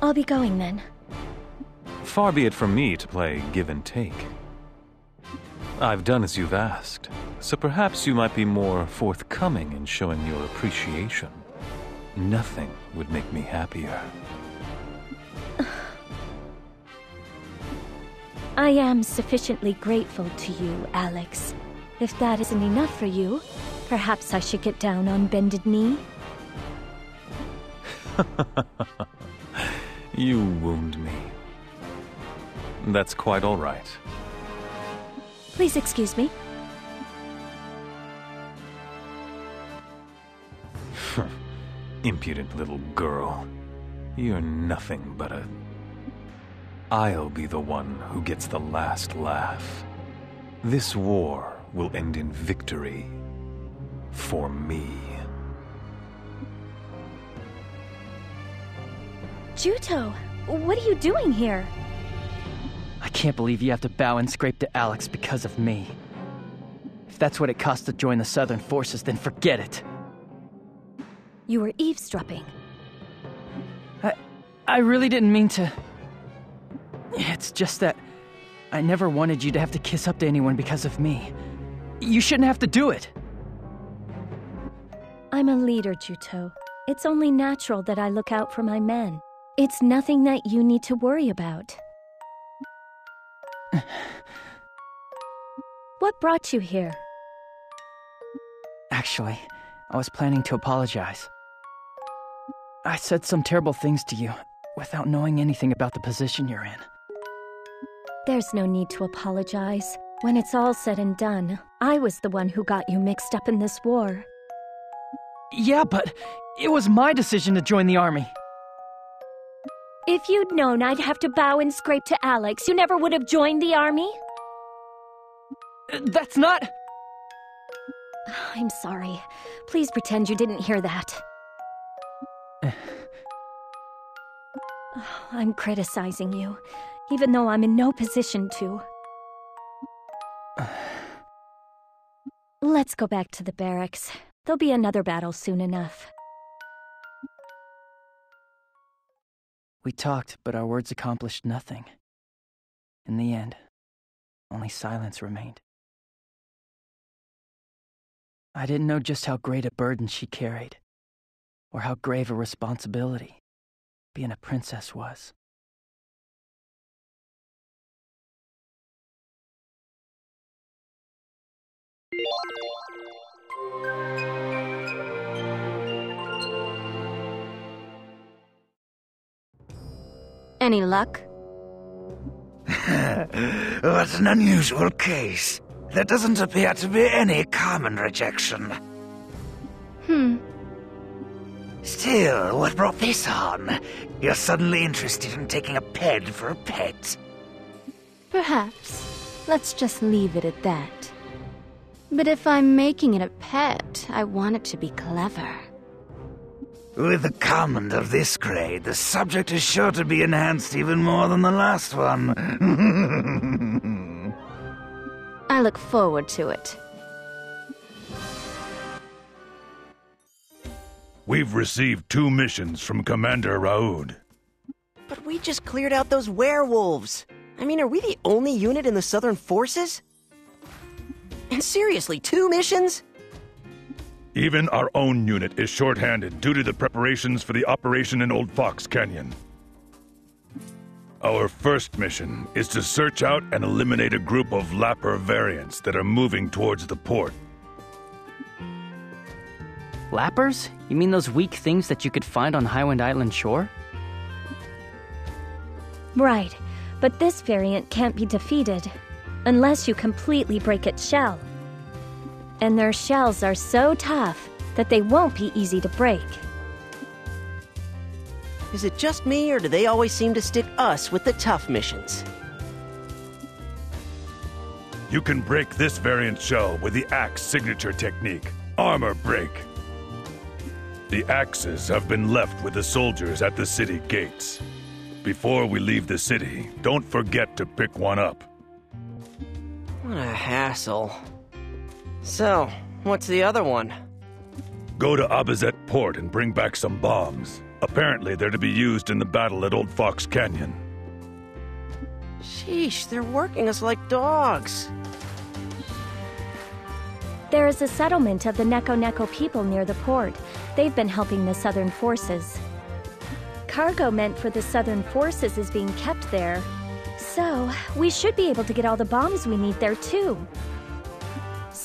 I'll be going then. Far be it from me to play give and take. I've done as you've asked, so perhaps you might be more forthcoming in showing your appreciation. Nothing would make me happier. I am sufficiently grateful to you, Alex. If that isn't enough for you, perhaps I should get down on bended knee? You wound me. That's quite all right. Please excuse me. Impudent little girl. You're nothing but a... I'll be the one who gets the last laugh. This war will end in victory. For me. Juto, what are you doing here? I can't believe you have to bow and scrape to Alex because of me. If that's what it costs to join the Southern Forces, then forget it. You were eavesdropping. I really didn't mean to... It's just that I never wanted you to have to kiss up to anyone because of me. You shouldn't have to do it. I'm a leader, Juto. It's only natural that I look out for my men. It's nothing that you need to worry about. What brought you here? Actually, I was planning to apologize. I said some terrible things to you without knowing anything about the position you're in. There's no need to apologize. When it's all said and done, I was the one who got you mixed up in this war. Yeah, but it was my decision to join the army. If you'd known I'd have to bow and scrape to Alex, you never would have joined the army? That's not... I'm sorry. Please pretend you didn't hear that. I'm criticizing you, even though I'm in no position to. Let's go back to the barracks. There'll be another battle soon enough. We talked, but our words accomplished nothing. In the end, only silence remained. I didn't know just how great a burden she carried, or how grave a responsibility being a princess was. Any luck? What an unusual case. There doesn't appear to be any common rejection. Still, what brought this on? You're suddenly interested in taking a ped for a pet. Perhaps. Let's just leave it at that. But if I'm making it a pet, I want it to be clever. With a comment of this grade, the subject is sure to be enhanced even more than the last one. I look forward to it. We've received 2 missions from Commander Raoud. But we just cleared out those werewolves. I mean, are we the only unit in the Southern Forces? And seriously, 2 missions? Even our own unit is shorthanded due to the preparations for the operation in Old Fox Canyon. Our first mission is to search out and eliminate a group of Lapper variants that are moving towards the port. Lappers? You mean those weak things that you could find on Highwind Island shore? Right, but this variant can't be defeated unless you completely break its shell. And their shells are so tough that they won't be easy to break. Is it just me, or do they always seem to stick us with the tough missions? You can break this variant shell with the axe signature technique, Armor Break. The axes have been left with the soldiers at the city gates. Before we leave the city, don't forget to pick one up. What a hassle. So, what's the other one? Go to Abazet Port and bring back some bombs. Apparently they're to be used in the battle at Old Fox Canyon. Sheesh, they're working us like dogs. There is a settlement of the Neko people near the port. They've been helping the Southern forces. Cargo meant for the Southern forces is being kept there. So, we should be able to get all the bombs we need there too.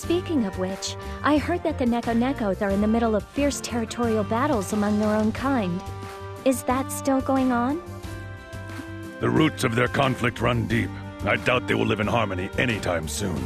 Speaking of which, I heard that the Nekos are in the middle of fierce territorial battles among their own kind. Is that still going on? The roots of their conflict run deep. I doubt they will live in harmony anytime soon.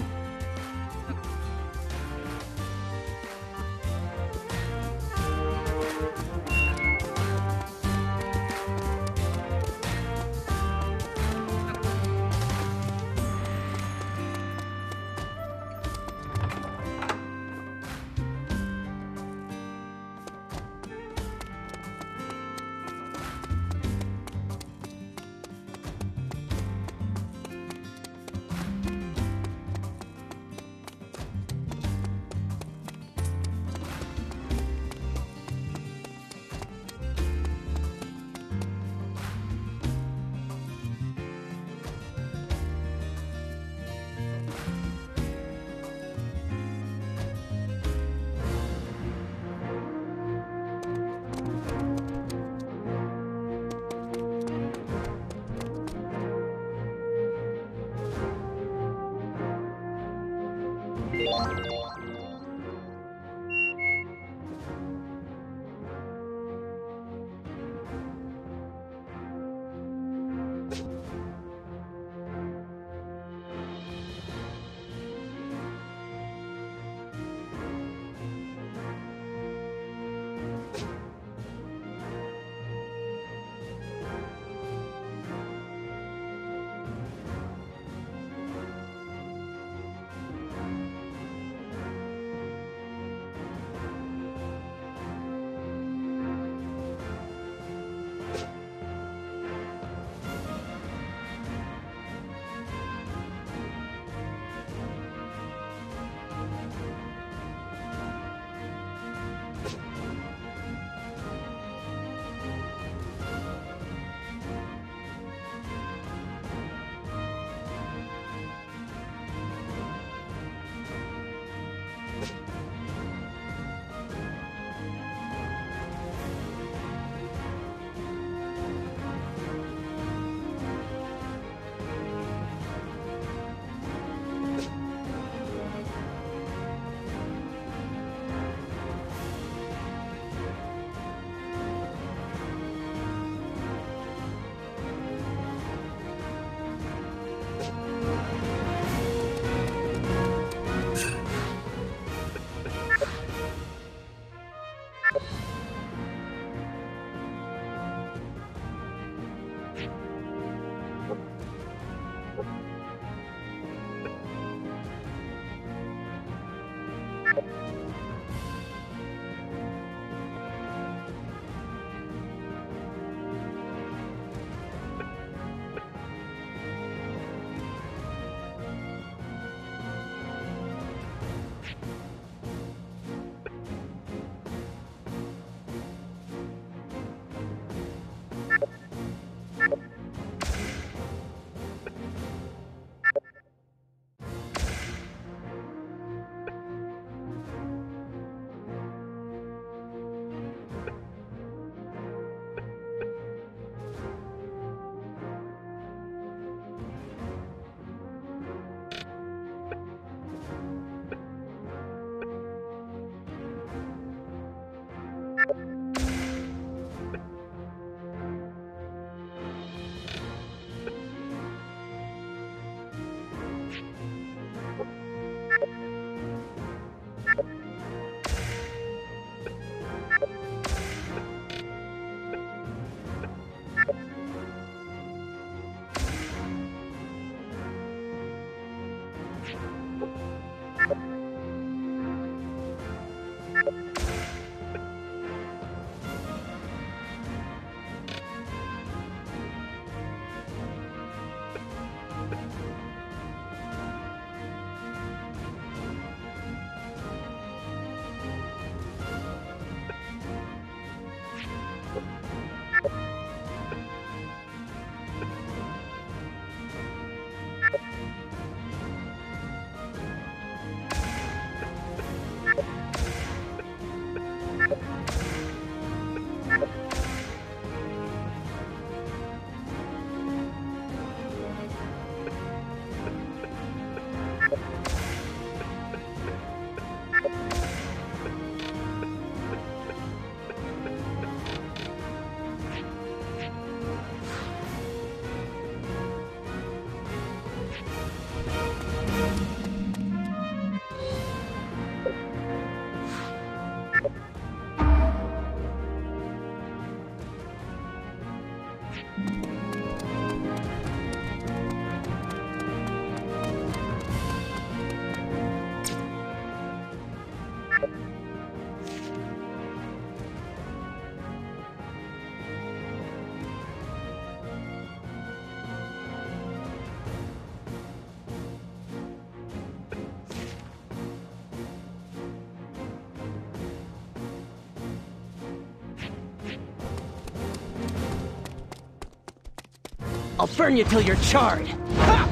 I'll burn you till you're charred! Ha!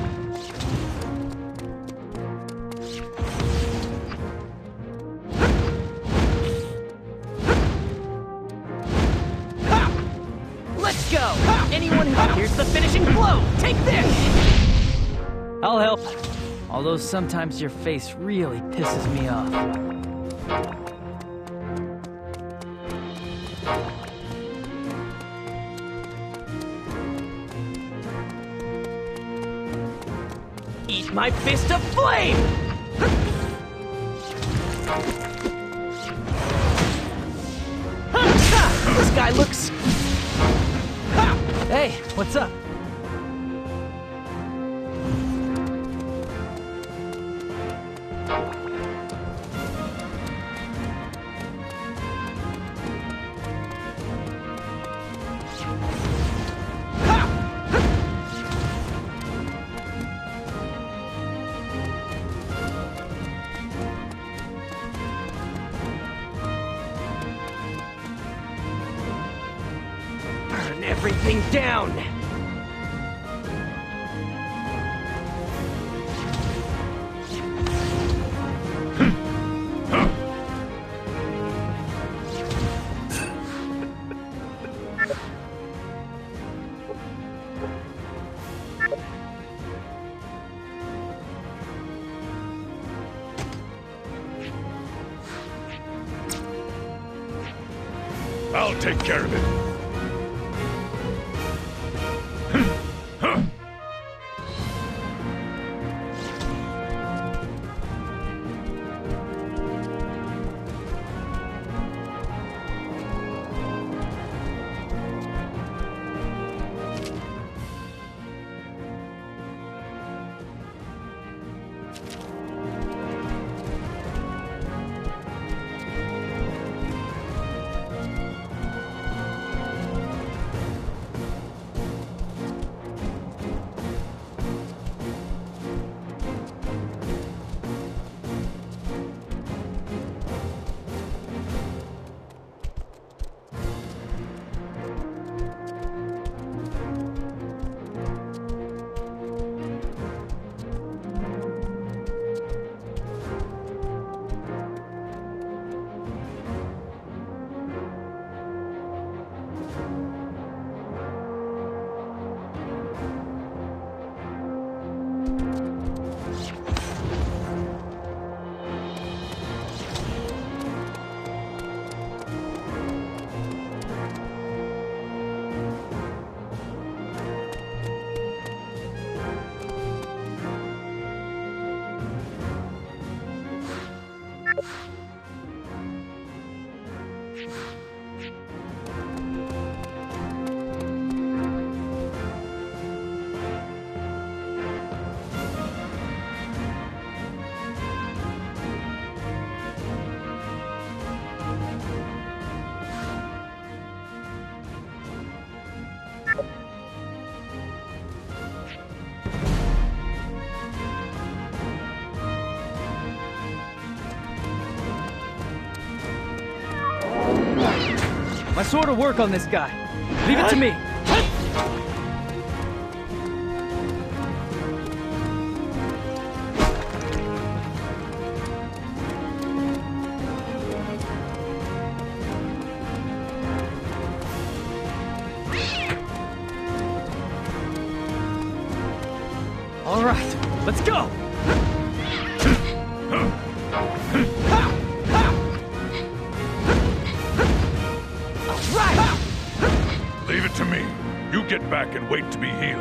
Ha! Let's go! Ha! Anyone who hears the finishing blow, take this! I'll help. Although sometimes your face really pisses me off. Eat my fist of flame! This guy looks... Hey, what's up? Burn everything down! I'll take care of it. My sword will work on this guy. Leave it to me. All right, let's go. Leave it to me. You get back and wait to be healed.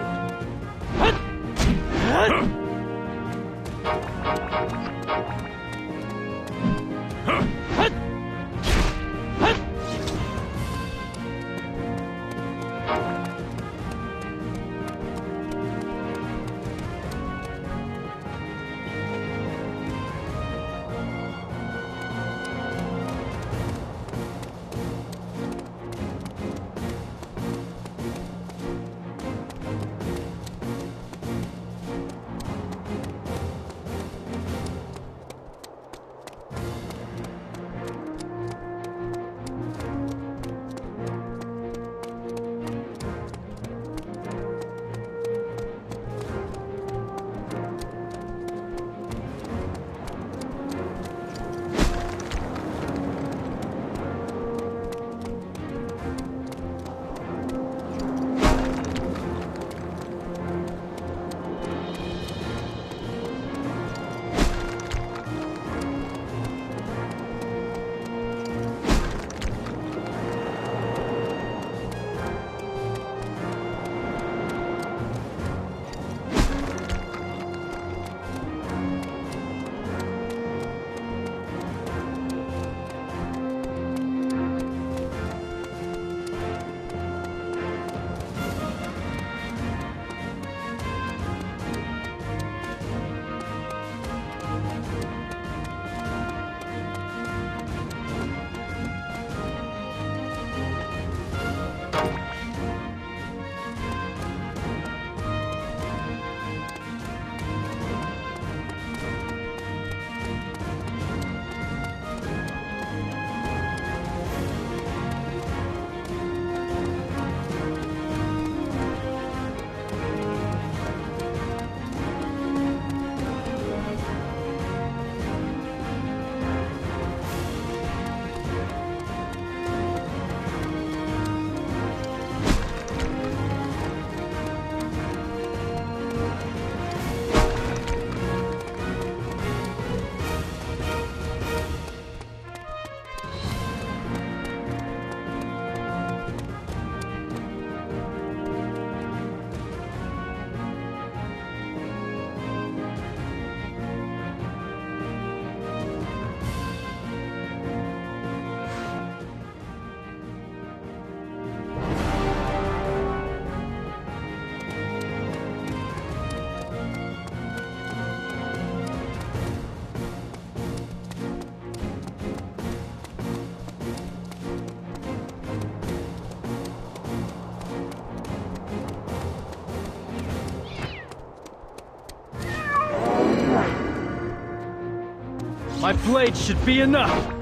My blade should be enough!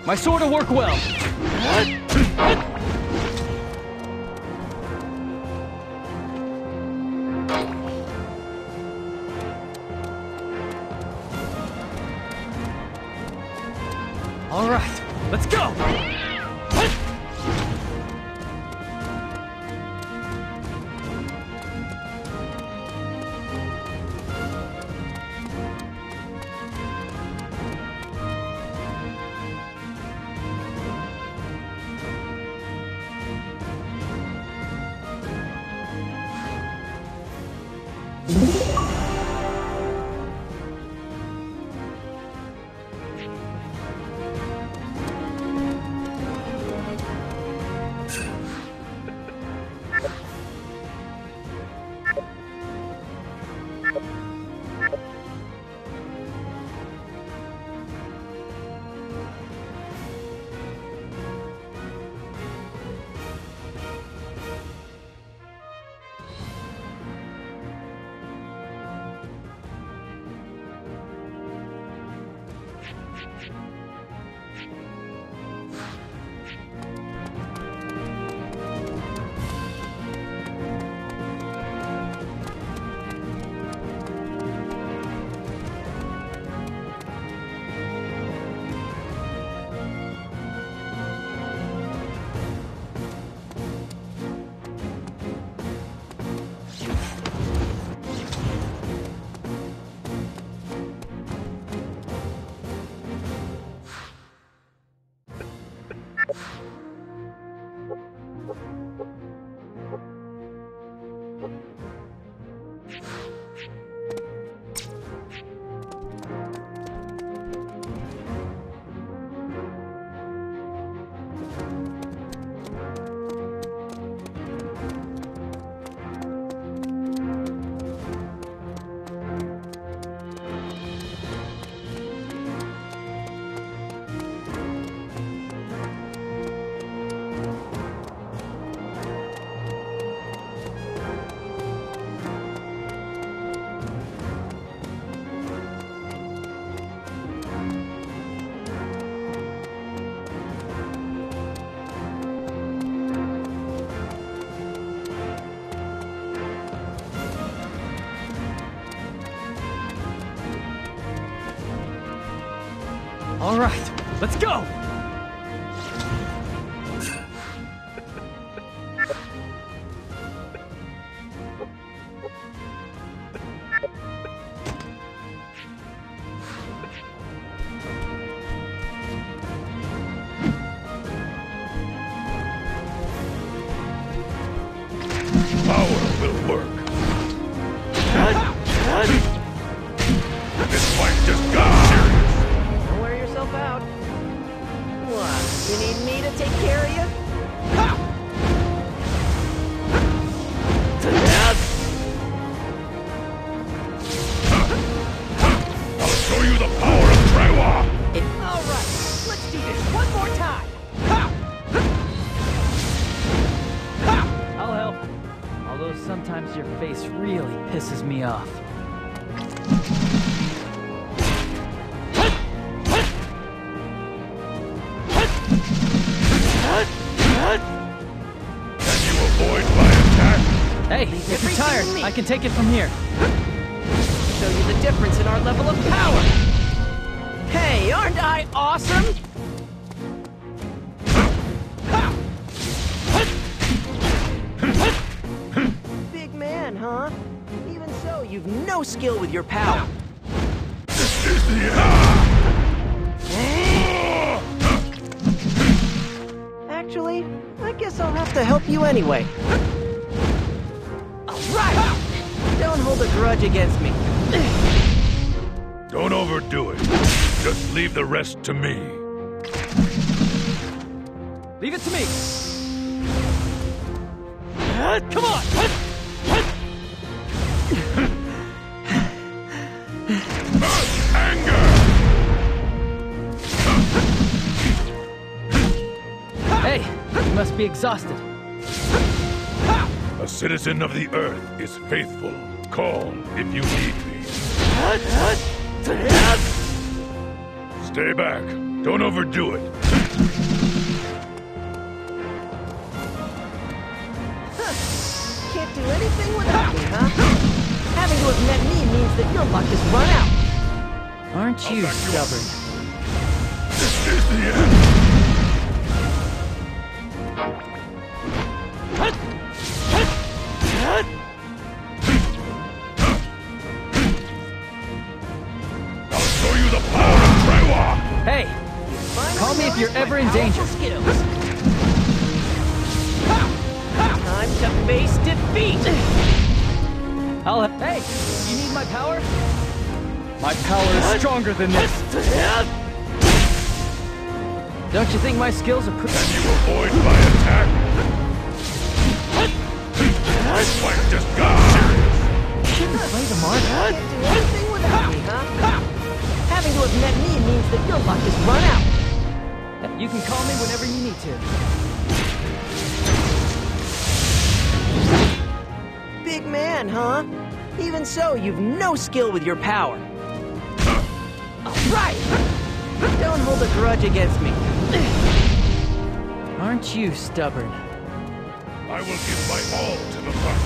My sword will work well. All right, let's go. All right, let's go! Power will work. This fight just got serious. Don't wear yourself out. What? You need me to take care of you? Ha! I'll show you the power of Trewa! All right, let's do this one more time. Ha! Ha! I'll help. Although sometimes your face really pisses me off. Can you avoid my attack? Hey, if you're tired, I can take it from here. Show you the difference in our level of power. Hey, aren't I awesome? Big man, huh? Even so, you've no skill with your power. This is the end! Actually, I guess I'll have to help you anyway. All right! Don't hold grudge against me. Don't overdo it. Just leave the rest to me. Leave it to me. Come on! Anger! Hey, you must be exhausted. A citizen of the Earth is faithful. Call if you need me. Stay back. Don't overdo it. Can't do anything without me, huh? Having to have met me means that your luck has run out. Aren't you stubborn? This is the end. I'll show you the power of Trewa! Hey, call me if you're ever in danger. Skills. Time to face defeat! Hey, you need my power? My power is stronger than this. Don't you think my skills are Can you avoid my attack? This fight just got serious. Shouldn't play the mark. Can't do anything without me, huh? Having to have met me means that your luck has run out. You can call me whenever you need to. Big man, huh? Even so, you've no skill with your power. Alright! Don't hold a grudge against me. Aren't you stubborn? I will give my all to the fight.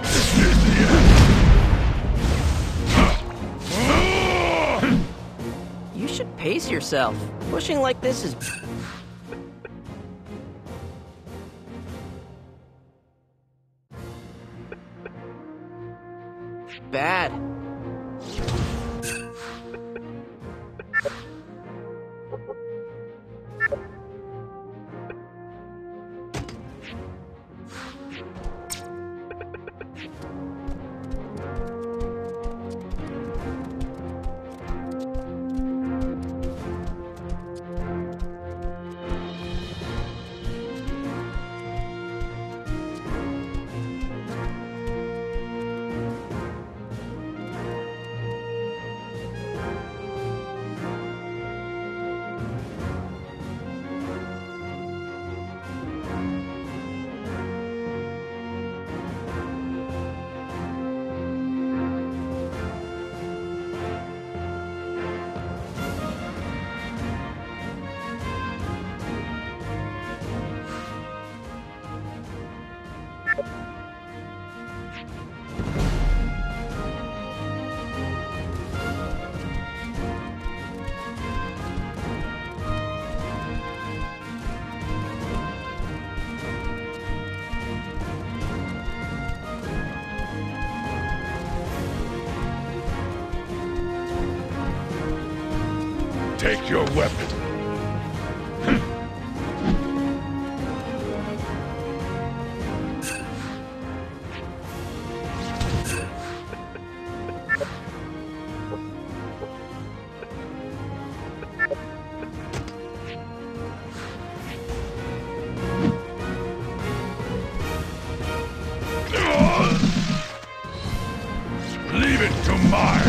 This is the end. You should pace yourself. Pushing like this is... bad. Take your weapon. Leave it to mine.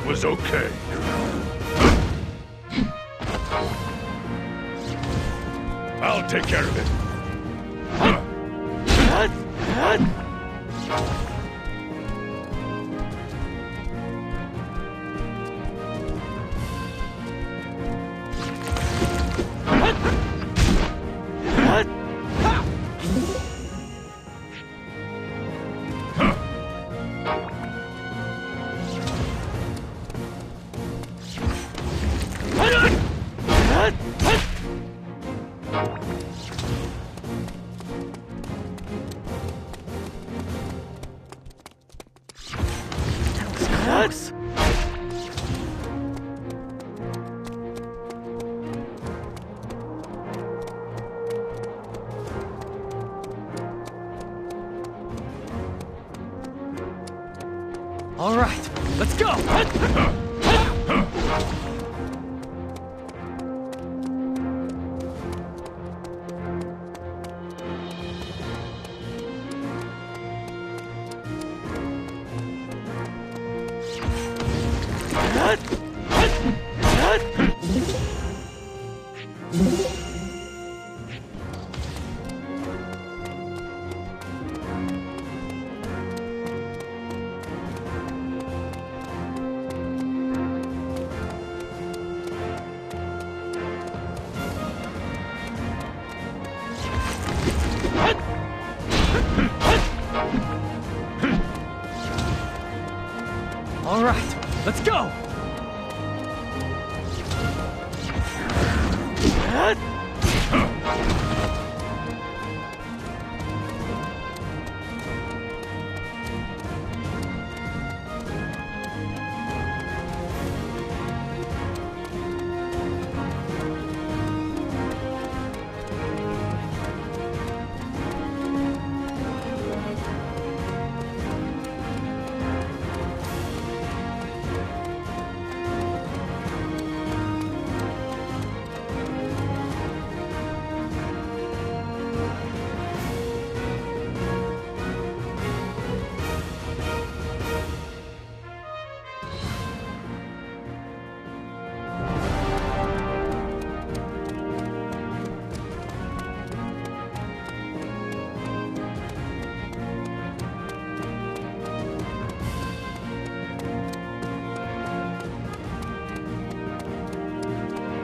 was okay. I'll take care of it. Close. All right, let's go. All right, let's go.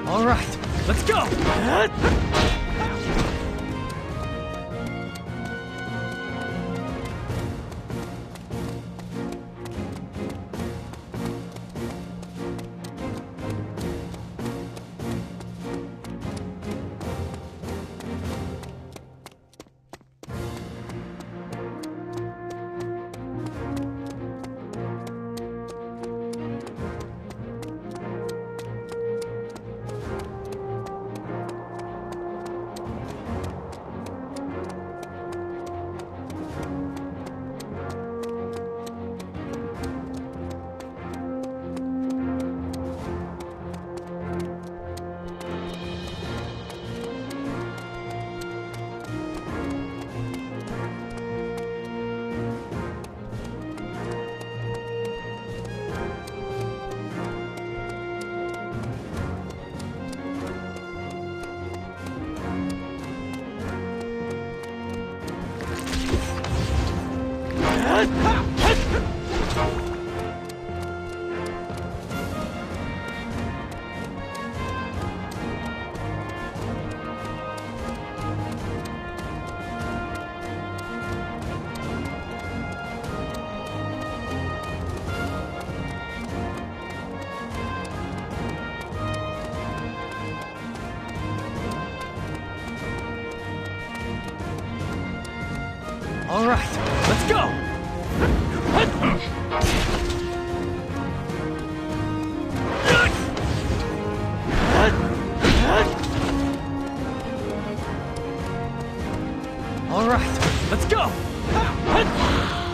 All right, let's go. All right, let's go! All right, let's go!